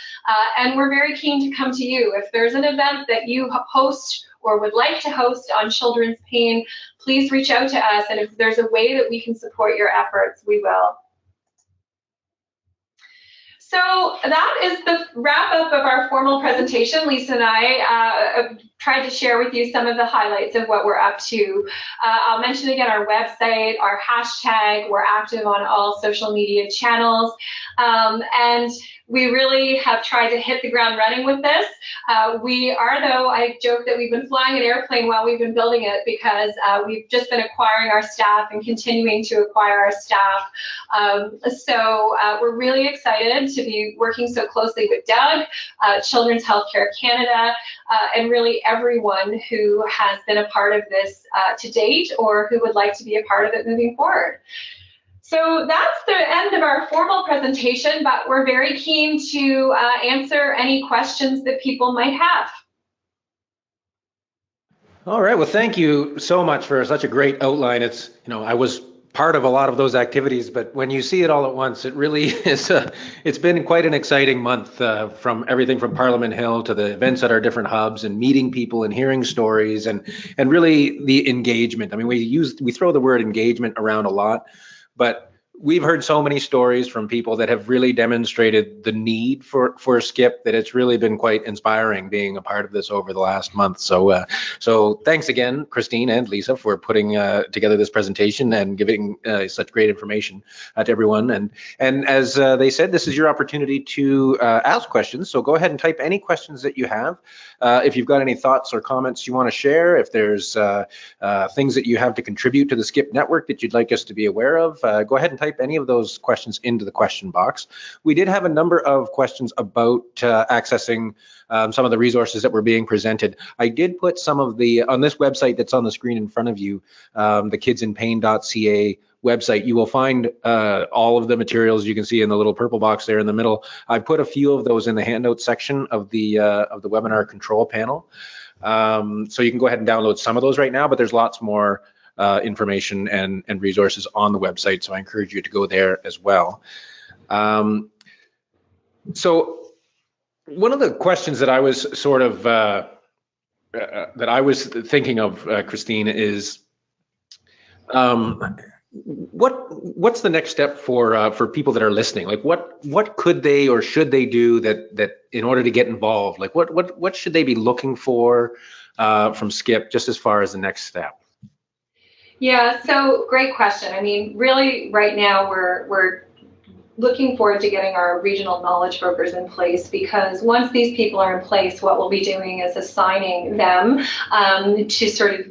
And we're very keen to come to you. If there's an event that you host or would like to host on children's pain, please reach out to us. And if there's a way that we can support your efforts, we will. So that is the wrap up of our formal presentation. Lisa and I tried to share with you some of the highlights of what we're up to. I'll mention again our website, our hashtag. We're active on all social media channels. And we really have tried to hit the ground running with this. We are, though, I joke that we've been flying an airplane while we've been building it because we've just been acquiring our staff and continuing to acquire our staff. So we're really excited to be working so closely with Doug, Children's Healthcare Canada, and really everyone who has been a part of this to date or who would like to be a part of it moving forward. So that's the end of our formal presentation, but we're very keen to answer any questions that people might have. All right, well, thank you so much for such a great outline. It's, I was part of a lot of those activities, but when you see it all at once, it really is, it's been quite an exciting month from everything from Parliament Hill to the events at our different hubs and meeting people and hearing stories and really the engagement. I mean, we throw the word engagement around a lot, but we've heard so many stories from people that have really demonstrated the need for SCIP that it's really been quite inspiring being a part of this over the last month. So thanks again, Christine and Lisa, for putting together this presentation and giving such great information to everyone. And as they said, this is your opportunity to ask questions. So go ahead and type any questions that you have. If you've got any thoughts or comments you want to share, if there's things that you have to contribute to the SCIP network that you'd like us to be aware of, go ahead and type any of those questions into the question box. We did have a number of questions about accessing some of the resources that were being presented. I did put some of on this website that's on the screen in front of you, the kidsinpain.ca website. You will find all of the materials you can see in the little purple box there in the middle. I put a few of those in the handout section of the webinar control panel. So you can go ahead and download some of those right now, but there's lots more information and resources on the website. So I encourage you to go there as well. So one of the questions that I was sort of, that I was thinking of, Christine, is, what's the next step for people that are listening? Like what could they or should they do that in order to get involved? Like what should they be looking for from Skip, just as far as the next step? Yeah, so great question. I mean, really, right now we're looking forward to getting our regional knowledge brokers in place, because once these people are in place, what we'll be doing is assigning them to sort of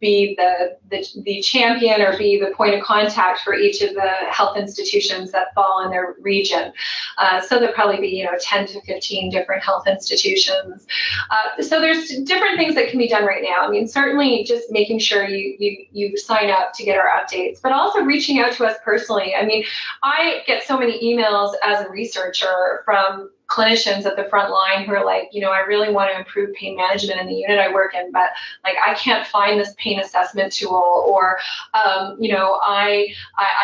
be the champion or be the point of contact for each of the health institutions that fall in their region. So there'll probably be 10 to 15 different health institutions. So there's different things that can be done right now. I mean, certainly just making sure you sign up to get our updates, but also reaching out to us personally. I mean, I get so many emails as a researcher from clinicians at the front line who are like, I really want to improve pain management in the unit I work in, but like I can't find this pain assessment tool, or I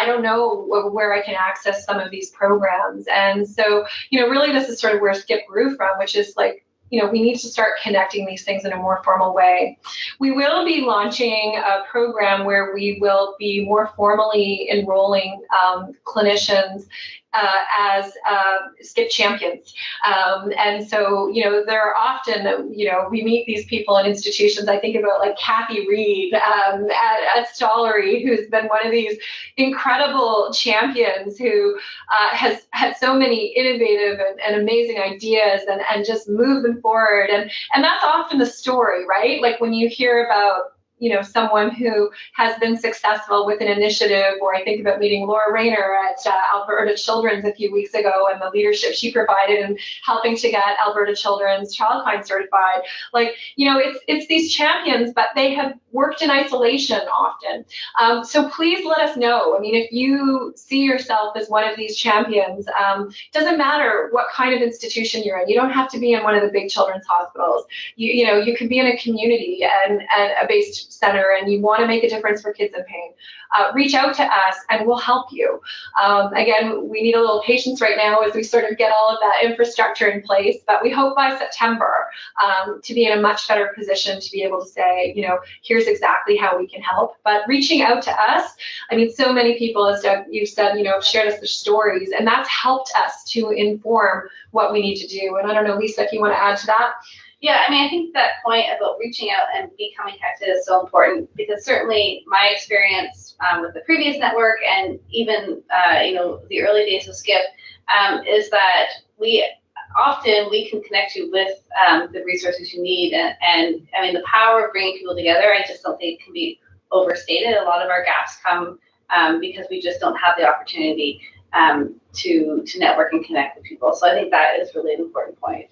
don't know where I can access some of these programs. And so, really this is sort of where Skip grew from, which is like, we need to start connecting these things in a more formal way. We will be launching a program where we will be more formally enrolling clinicians as Skip champions. And so, there are often, we meet these people in institutions. I think about like Kathy Reed at Stollery, who's been one of these incredible champions who has had so many innovative and amazing ideas and just move them forward. And that's often the story, right? Like when you hear about someone who has been successful with an initiative, or I think about meeting Laura Rayner at Alberta Children's a few weeks ago and the leadership she provided in helping to get Alberta Children's Childkind certified. Like, it's these champions, but they have worked in isolation often. So please let us know. I mean, if you see yourself as one of these champions, doesn't matter what kind of institution you're in. You don't have to be in one of the big children's hospitals. You could be in a community and a based center, and you want to make a difference for kids in pain. Reach out to us and we'll help you. Again, we need a little patience right now as we sort of get all of that infrastructure in place, but we hope by September to be in a much better position to be able to say, here's exactly how we can help. But reaching out to us, I mean, so many people, as Doug, you've said, have shared us their stories, and that's helped us to inform what we need to do. And I don't know, Lisa, if you want to add to that. Yeah, I mean, I think that point about reaching out and becoming connected is so important, because certainly my experience with the previous network and even, the early days of Skip is that we can connect you with the resources you need. And I mean, the power of bringing people together, I just don't think can be overstated. A lot of our gaps come because we just don't have the opportunity to network and connect with people. So I think that is really an important point.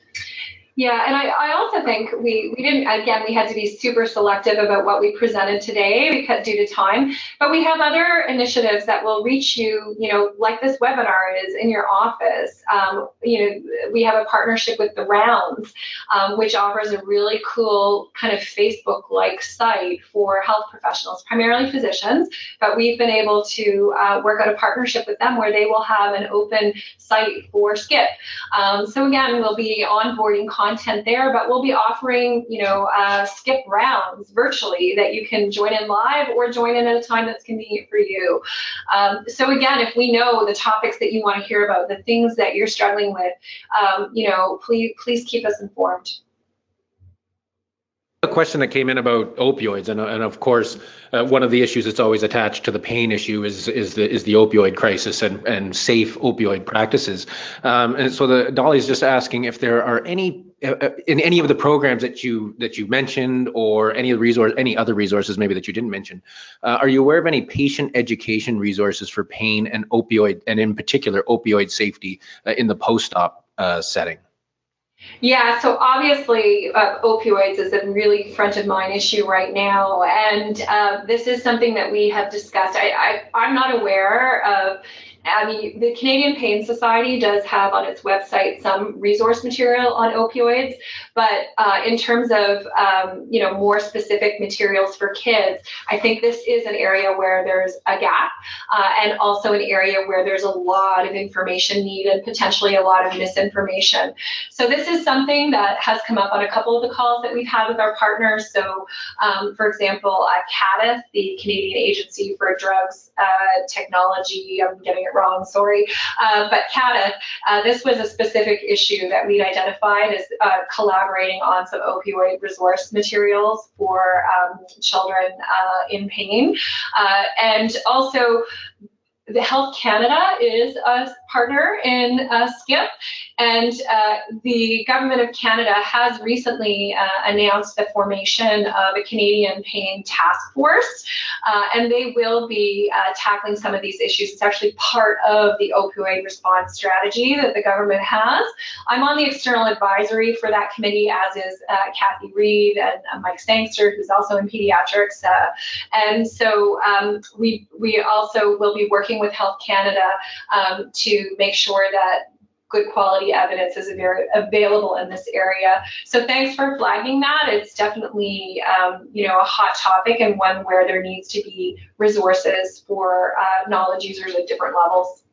Yeah, and I also think we had to be super selective about what we presented today because due to time, but we have other initiatives that will reach you, like this webinar is in your office. We have a partnership with The Rounds, which offers a really cool kind of Facebook-like site for health professionals, primarily physicians, but we've been able to work out a partnership with them where they will have an open site for Skip. So again, we'll be onboarding content there, but we'll be offering, Skip rounds virtually that you can join in live or join in at a time that's convenient for you. So again, if we know the topics that you want to hear about, the things that you're struggling with, please keep us informed. A question that came in about opioids, and of course, one of the issues that's always attached to the pain issue is the opioid crisis and safe opioid practices. And so Dolly's just asking if there are any in any of the programs that you mentioned, or any other resources maybe that you didn't mention. Are you aware of any patient education resources for pain and opioid, and in particular opioid safety in the post-op setting? Yeah, so obviously opioids is a really front of mind issue right now, and this is something that we have discussed. I'm not aware of I mean, the Canadian Pain Society does have on its website some resource material on opioids, but in terms of more specific materials for kids, I think this is an area where there's a gap, and also an area where there's a lot of information needed, potentially a lot of misinformation. So this is something that has come up on a couple of the calls that we've had with our partners. So, for example, CADIS, the Canadian Agency for Drugs Technology, I'm getting it wrong, sorry, but CADIS, this was a specific issue that we'd identified as collaborating on some opioid resource materials for children in pain. And also, the Health Canada is a partner in SKIP, and the Government of Canada has recently announced the formation of a Canadian Pain Task Force, and they will be tackling some of these issues. It's actually part of the opioid response strategy that the government has. I'm on the external advisory for that committee, as is Kathy Reed and Mike Sangster, who's also in pediatrics. And so we also will be working with Health Canada to make sure that good quality evidence is available in this area. So thanks for flagging that. It's definitely a hot topic, and one where there needs to be resources for knowledge users at different levels.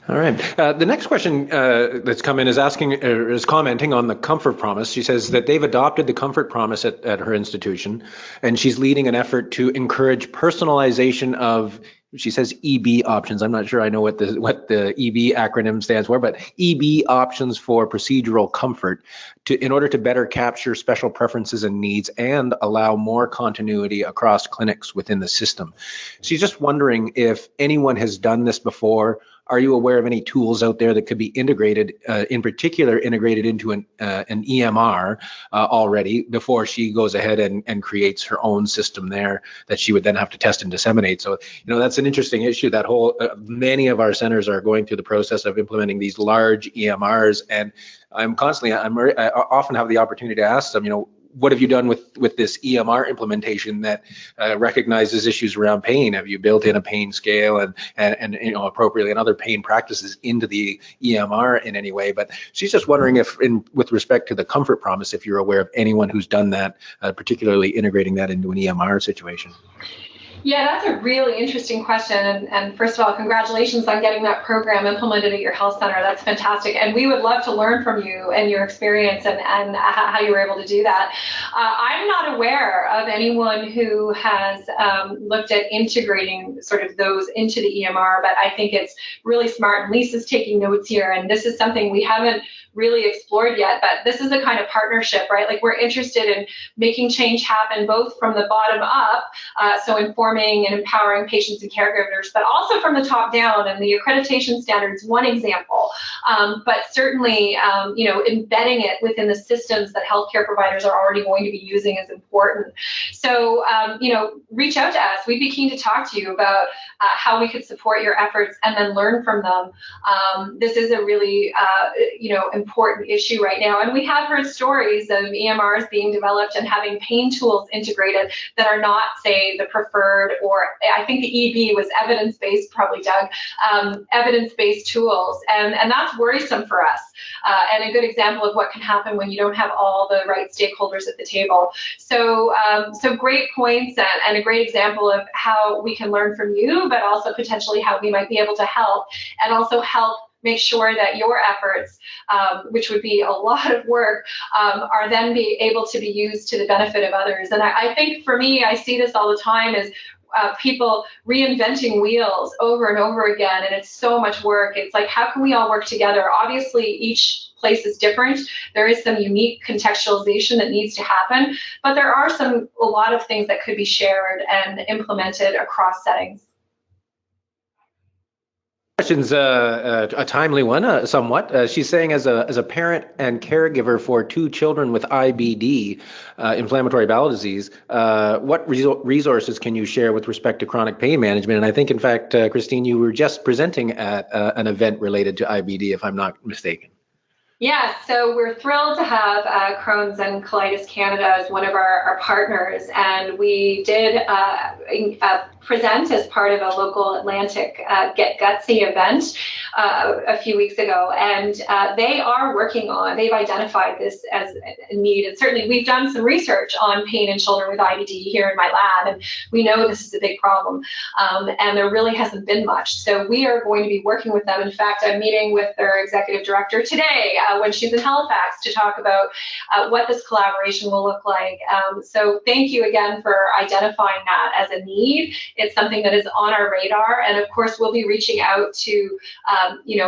All right. The next question that's come in is commenting on the Comfort Promise. She says that they've adopted the Comfort Promise at her institution, and she's leading an effort to encourage personalization of, she says, EB options. I'm not sure I know what the EB acronym stands for, but EB options for procedural comfort in order to better capture special preferences and needs and allow more continuity across clinics within the system. She's just wondering if anyone has done this before. Are you aware of any tools out there that could be integrated, in particular integrated into an EMR already, before she goes ahead and creates her own system there that she would then have to test and disseminate? So, that's an interesting issue. That whole many of our centers are going through the process of implementing these large EMRs, and I often have the opportunity to ask them, what have you done with this EMR implementation that recognizes issues around pain? Have you built in a pain scale and appropriately and other pain practices into the EMR in any way? But she's just wondering if, with respect to the Comfort Promise, if you're aware of anyone who's done that, particularly integrating that into an EMR situation. Yeah, that's a really interesting question. And first of all, congratulations on getting that program implemented at your health center. That's fantastic. And we would love to learn from you and your experience and how you were able to do that. I'm not aware of anyone who has looked at integrating sort of those into the EMR, but I think it's really smart. And Lisa's taking notes here, and this is something we haven't really explored yet, but this is a kind of partnership, right? Like, we're interested in making change happen both from the bottom up, so informing and empowering patients and caregivers, but also from the top down, and the accreditation standards, one example, but certainly, embedding it within the systems that healthcare providers are already going to be using is important. So, reach out to us. We'd be keen to talk to you about how we could support your efforts and then learn from them. This is a really, important issue right now. And we have heard stories of EMRs being developed and having pain tools integrated that are not, say, the preferred, or I think the EB was evidence-based, probably, Doug, evidence-based tools. And that's worrisome for us, and a good example of what can happen when you don't have all the right stakeholders at the table. So, great points, and a great example of how we can learn from you, but also potentially how we might be able to help, and also help make sure that your efforts, which would be a lot of work, are then be able to be used to the benefit of others. And I think, for me, I see this all the time as people reinventing wheels over and over again, and it's so much work. It's like, how can we all work together? Obviously, each place is different. There is some unique contextualization that needs to happen, but there are a lot of things that could be shared and implemented across settings. Question's a timely one, somewhat. She's saying, as a parent and caregiver for 2 children with IBD, inflammatory bowel disease, what resources can you share with respect to chronic pain management? And I think, in fact, Christine, you were just presenting at an event related to IBD, if I'm not mistaken. Yeah, so we're thrilled to have Crohn's and Colitis Canada as one of our partners, and we did present as part of a local Atlantic Get Gutsy event a few weeks ago, and they've identified this as a need, and certainly we've done some research on pain in children with IBD here in my lab, and we know this is a big problem, and there really hasn't been much. So we are going to be working with them. In fact, I'm meeting with their executive director today when she's in Halifax to talk about what this collaboration will look like. So thank you again for identifying that as a need. It's something that is on our radar, and of course we'll be reaching out to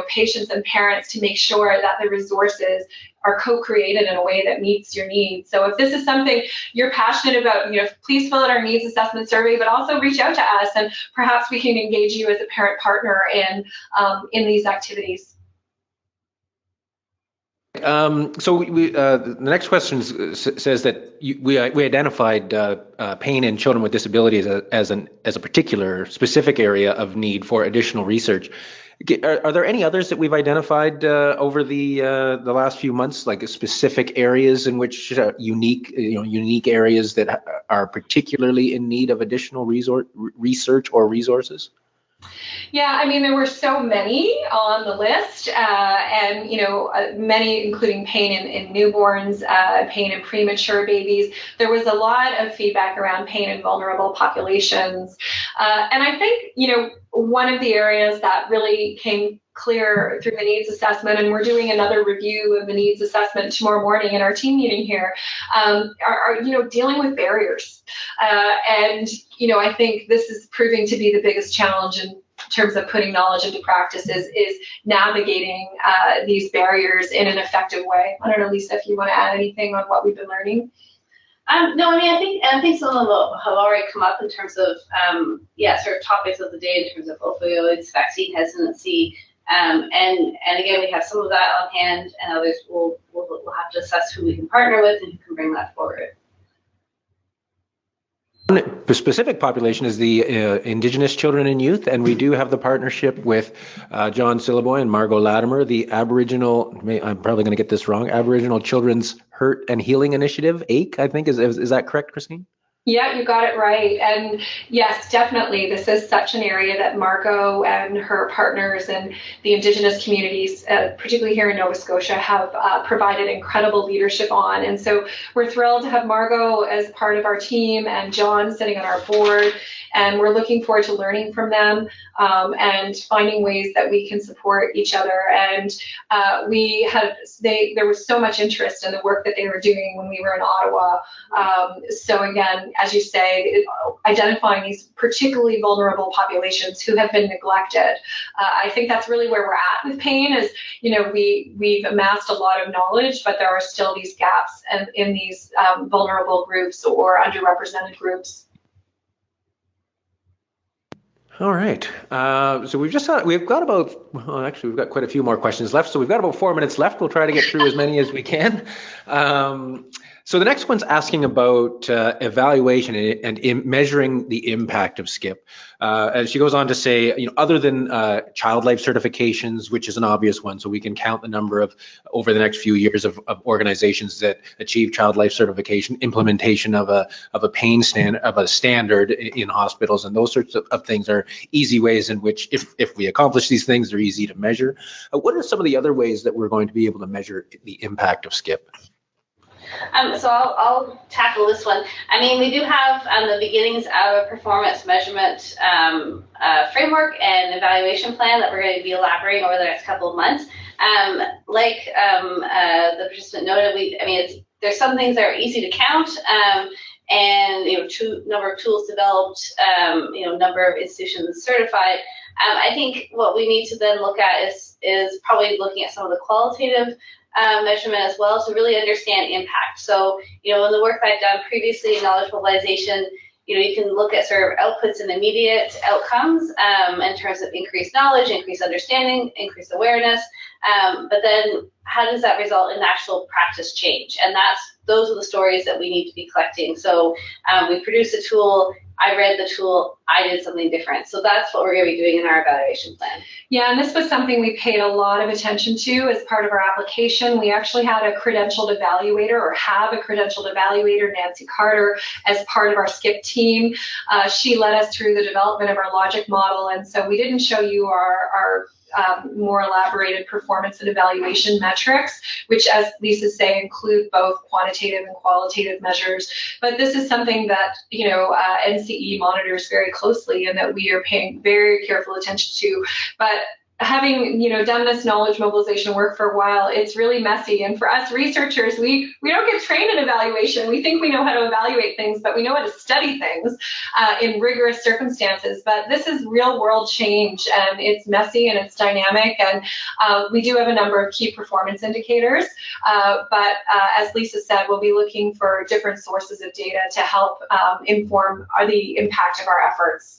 patients and parents to make sure that the resources are co-created in a way that meets your needs. So if this is something you're passionate about, please fill out our needs assessment survey, but also reach out to us, and perhaps we can engage you as a parent partner in these activities. So the next question says that we identified pain in children with disabilities as a particular specific area of need for additional research. Are there any others that we've identified over the last few months, like specific areas in which unique areas that are particularly in need of additional research or resources? Yeah, I mean, there were so many on the list, and many, including pain in newborns, pain in premature babies. There was a lot of feedback around pain in vulnerable populations, and I think one of the areas that really came clear through the needs assessment, and we're doing another review of the needs assessment tomorrow morning in our team meeting here, are dealing with barriers, and I think this is proving to be the biggest challenge in terms of putting knowledge into practice is navigating these barriers in an effective way. I don't know, Lisa, if you want to add anything on what we've been learning. No, I mean, I think some of them have already come up in terms of, sort of topics of the day in terms of opioids, vaccine hesitancy, and again, we have some of that on hand, and others we'll have to assess who we can partner with and who can bring that forward. The specific population is the Indigenous children and youth, and we do have the partnership with John Sillaboy and Margot Latimer, the Aboriginal, I'm probably going to get this wrong, Aboriginal Children's Hurt and Healing Initiative, AIC, I think. Is that correct, Christine? Yeah, you got it right. And yes, definitely, this is such an area that Margot and her partners and the Indigenous communities, particularly here in Nova Scotia, have provided incredible leadership on. And so we're thrilled to have Margot as part of our team and John sitting on our board. And we're looking forward to learning from them and finding ways that we can support each other. And there was so much interest in the work that they were doing when we were in Ottawa. So again, as you say, identifying these particularly vulnerable populations who have been neglected. I think that's really where we're at with pain is, we've amassed a lot of knowledge, but there are still these gaps in these vulnerable groups or underrepresented groups. All right. So we've got quite a few more questions left. So we've got about 4 minutes left. We'll try to get through as many as we can. So the next one's asking about evaluation and measuring the impact of SCIP. And she goes on to say, other than child life certifications, which is an obvious one, so we can count the number of over the next few years of organizations that achieve child life certification, implementation of a pain standard in hospitals, and those sorts of things are easy ways in which, if we accomplish these things, they're easy to measure. What are some of the other ways that we're going to be able to measure the impact of SCIP? So I'll tackle this one. I mean, we do have the beginnings of a performance measurement framework and evaluation plan that we're going to be elaborating over the next couple of months. Like the participant noted, there's some things that are easy to count, and number of tools developed, number of institutions certified. I think what we need to then look at is probably looking at some of the qualitative measurement as well to really understand impact. So, in the work I've done previously in knowledge mobilization, you can look at sort of outputs and immediate outcomes in terms of increased knowledge, increased understanding, increased awareness. But then how does that result in actual practice change? And that's those are the stories that we need to be collecting. So we produced a tool. I read the tool, I did something different. So that's what we're going to be doing in our evaluation plan. Yeah, and this was something we paid a lot of attention to as part of our application. We actually had a credentialed evaluator, or have a credentialed evaluator, Nancy Carter, as part of our SCIP team. She led us through the development of our logic model, and so we didn't show you our more elaborated performance and evaluation metrics, which, as Lisa say, include both quantitative and qualitative measures. But this is something that, NCE monitors very closely and that we are paying very careful attention to. But having, done this knowledge mobilization work for a while, it's really messy. And for us researchers, we don't get trained in evaluation. We think we know how to evaluate things, but we know how to study things in rigorous circumstances. But this is real world change, and it's messy and it's dynamic. And we do have a number of key performance indicators. But as Lisa said, we'll be looking for different sources of data to help inform the impact of our efforts.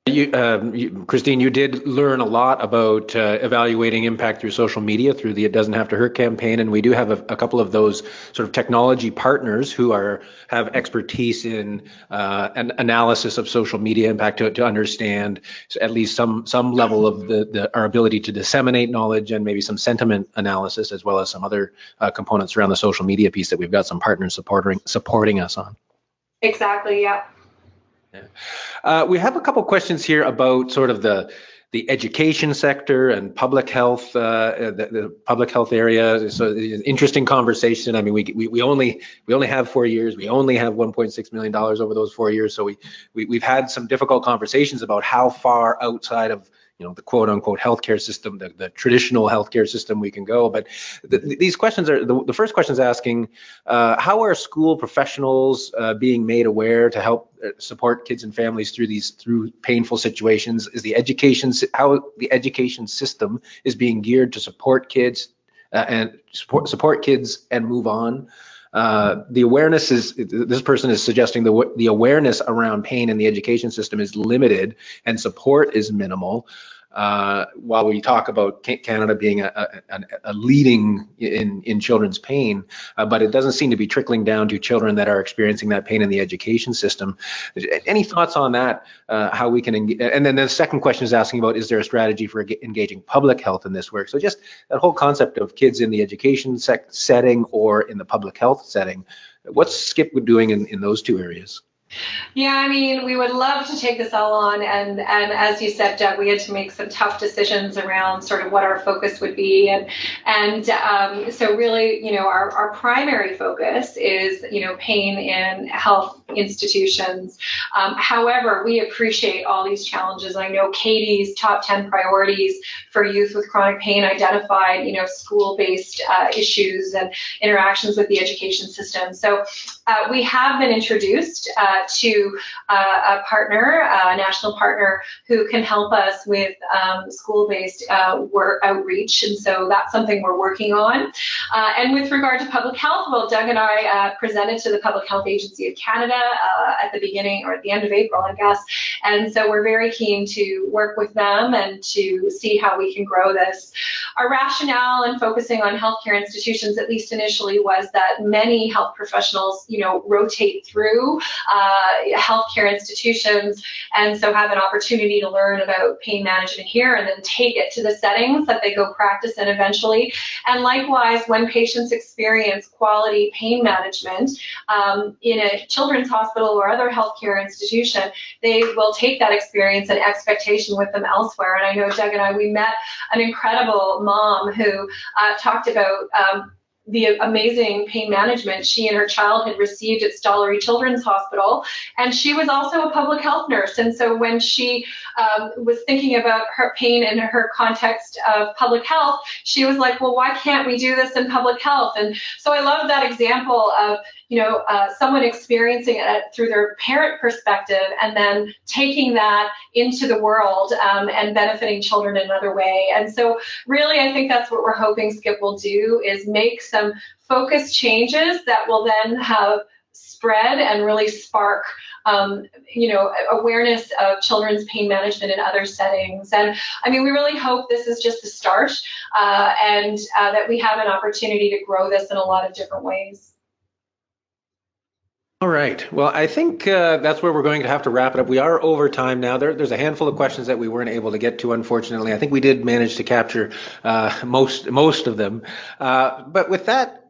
Christine, you did learn a lot about evaluating impact through social media, through the It Doesn't Have to Hurt campaign, and we do have a couple of those sort of technology partners who have expertise in an analysis of social media impact to understand at least some level of our ability to disseminate knowledge, and maybe some sentiment analysis, as well as some other components around the social media piece that we've got some partners supporting us on. Exactly, yeah. We have a couple questions here about sort of the education sector and public health, the public health area. So it's an interesting conversation. I mean, we only have 4 years. We only have $1.6 million over those 4 years. So we've had some difficult conversations about how far outside of the quote unquote healthcare system, the traditional healthcare system we can go. But these questions are, the first question is asking, how are school professionals being made aware to help support kids and families through painful situations? Is how the education system is being geared to support kids and support kids and move on? The awareness this person is suggesting the awareness around pain in the education system is limited and support is minimal. While we talk about Canada being a leading in children's pain, but it doesn't seem to be trickling down to children that are experiencing that pain in the education system. Any thoughts on that? How we can and then the second question is asking about, is there a strategy for engaging public health in this work? So just that whole concept of kids in the education setting or in the public health setting. What's SCIP doing in those two areas? Yeah, I mean, we would love to take this all on, and as you said, Doug, we had to make some tough decisions around sort of what our focus would be, and so really, our primary focus is, pain in health institutions. However, we appreciate all these challenges. I know Katie's top 10 priorities for youth with chronic pain identified, school-based issues and interactions with the education system. So we have been introduced to a partner, a national partner, who can help us with school-based work outreach, and so that's something we're working on. And with regard to public health, well, Doug and I presented to the Public Health Agency of Canada at the beginning or at the end of April, I guess, and so we're very keen to work with them and to see how we can grow this. Our rationale in focusing on healthcare institutions, at least initially, was that many health professionals, rotate through healthcare institutions, and so have an opportunity to learn about pain management here and then take it to the settings that they go practice in eventually. And likewise, when patients experience quality pain management in a children's hospital or other healthcare institution, they will take that experience and expectation with them elsewhere. And I know Doug and I, we met an incredible mom who talked about the amazing pain management she and her child had received at Stollery Children's Hospital. And she was also a public health nurse. And so when she was thinking about her pain in her context of public health, she was like, well, why can't we do this in public health? And so I love that example of, someone experiencing it through their parent perspective and then taking that into the world and benefiting children in another way. And so really, I think that's what we're hoping SCIP will do, is make some focused changes that will then have spread and really spark awareness of children's pain management in other settings. And I mean, we really hope this is just the start, and that we have an opportunity to grow this in a lot of different ways. All right. Well, I think that's where we're going to have to wrap it up. We are over time now. There's a handful of questions that we weren't able to get to, unfortunately. I think we did manage to capture most of them. But with that,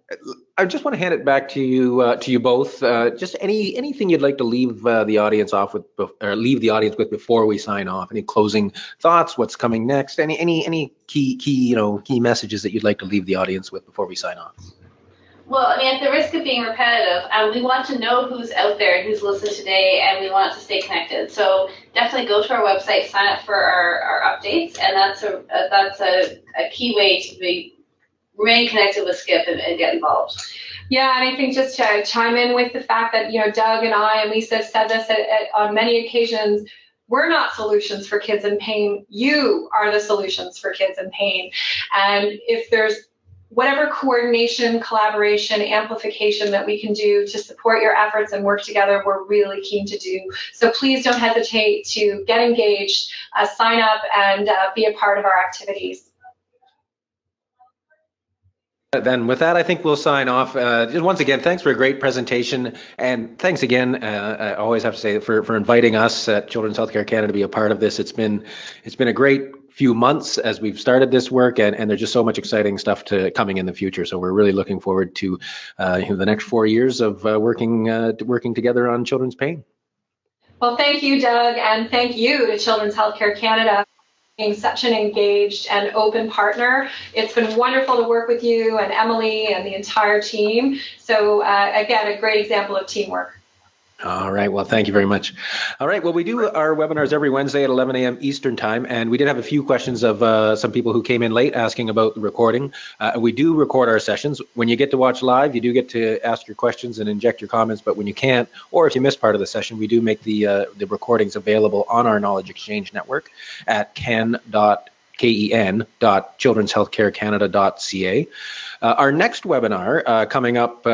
I just want to hand it back to you both. Just anything you'd like to leave the audience off with, or leave the audience with before we sign off. Any closing thoughts? What's coming next? Any key messages that you'd like to leave the audience with before we sign off? Well, I mean, at the risk of being repetitive, we want to know who's out there and who's listened today, and we want to stay connected. So definitely go to our website, sign up for our updates, and that's a key way to remain connected with SCIP and get involved. Yeah, and I think just to chime in with the fact that, Doug and I and Lisa have said this on many occasions, we're not solutions for kids in pain. You are the solutions for kids in pain. And if there's whatever coordination, collaboration, amplification that we can do to support your efforts and work together, we're really keen to do. So please don't hesitate to get engaged, sign up, and be a part of our activities. Then with that, I think we'll sign off. Just once again, thanks for a great presentation, and thanks again. I always have to say for inviting us at Children's Healthcare Canada to be a part of this. It's been a great few months as we've started this work, and there's just so much exciting stuff coming in the future. So we're really looking forward to the next 4 years of working together on children's pain. Well, thank you, Doug, and thank you to Children's Healthcare Canada being such an engaged and open partner. It's been wonderful to work with you and Emily and the entire team. So again, a great example of teamwork. All right. Well, thank you very much. All right. Well, we do our webinars every Wednesday at 11 a.m. Eastern time, and we did have a few questions of some people who came in late asking about the recording. We do record our sessions. When you get to watch live, you do get to ask your questions and inject your comments, but when you can't, or if you miss part of the session, we do make the recordings available on our Knowledge Exchange network at ken.childrenshealthcarecanada.ca. Our next webinar coming up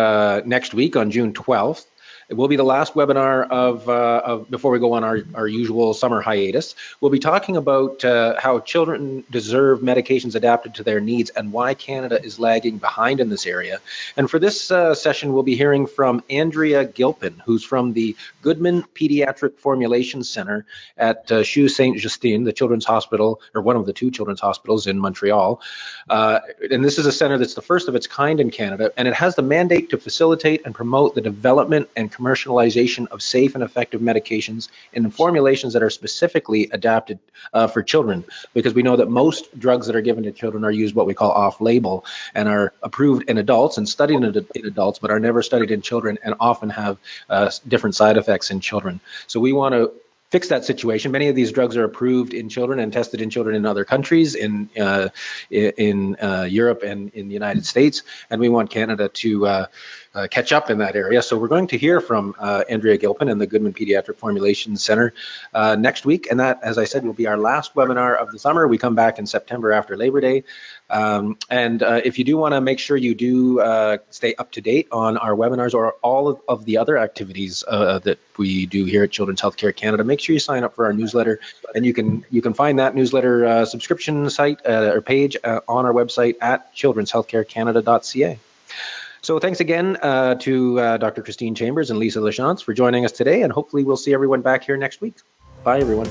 next week on June 12th. It will be the last webinar of before we go on our usual summer hiatus. We'll be talking about how children deserve medications adapted to their needs and why Canada is lagging behind in this area. And for this session, we'll be hearing from Andrea Gilpin, who's from the Goodman Pediatric Formulation Center at CHU Saint-Justine, the children's hospital, or one of the two children's hospitals in Montreal. And this is a center that's the first of its kind in Canada, and it has the mandate to facilitate and promote the development and commercialization of safe and effective medications in formulations that are specifically adapted for children, because we know that most drugs that are given to children are used what we call off-label and are approved in adults and studied in adults, but are never studied in children and often have different side effects in children. So we want to fix that situation. Many of these drugs are approved in children and tested in children in other countries, in Europe and in the United States, and we want Canada to catch up in that area. So we're going to hear from Andrea Gilpin and the Goodman Pediatric Formulation Center next week, and that, as I said, will be our last webinar of the summer. We come back in September after Labor Day. If you do want to make sure you do stay up to date on our webinars or all of the other activities that we do here at Children's Healthcare Canada, make sure you sign up for our newsletter, and you can find that newsletter subscription site or page on our website at childrenshealthcarecanada.ca. So thanks again to Dr. Christine Chambers and Lisa Lachance for joining us today, and hopefully we'll see everyone back here next week. Bye, everyone.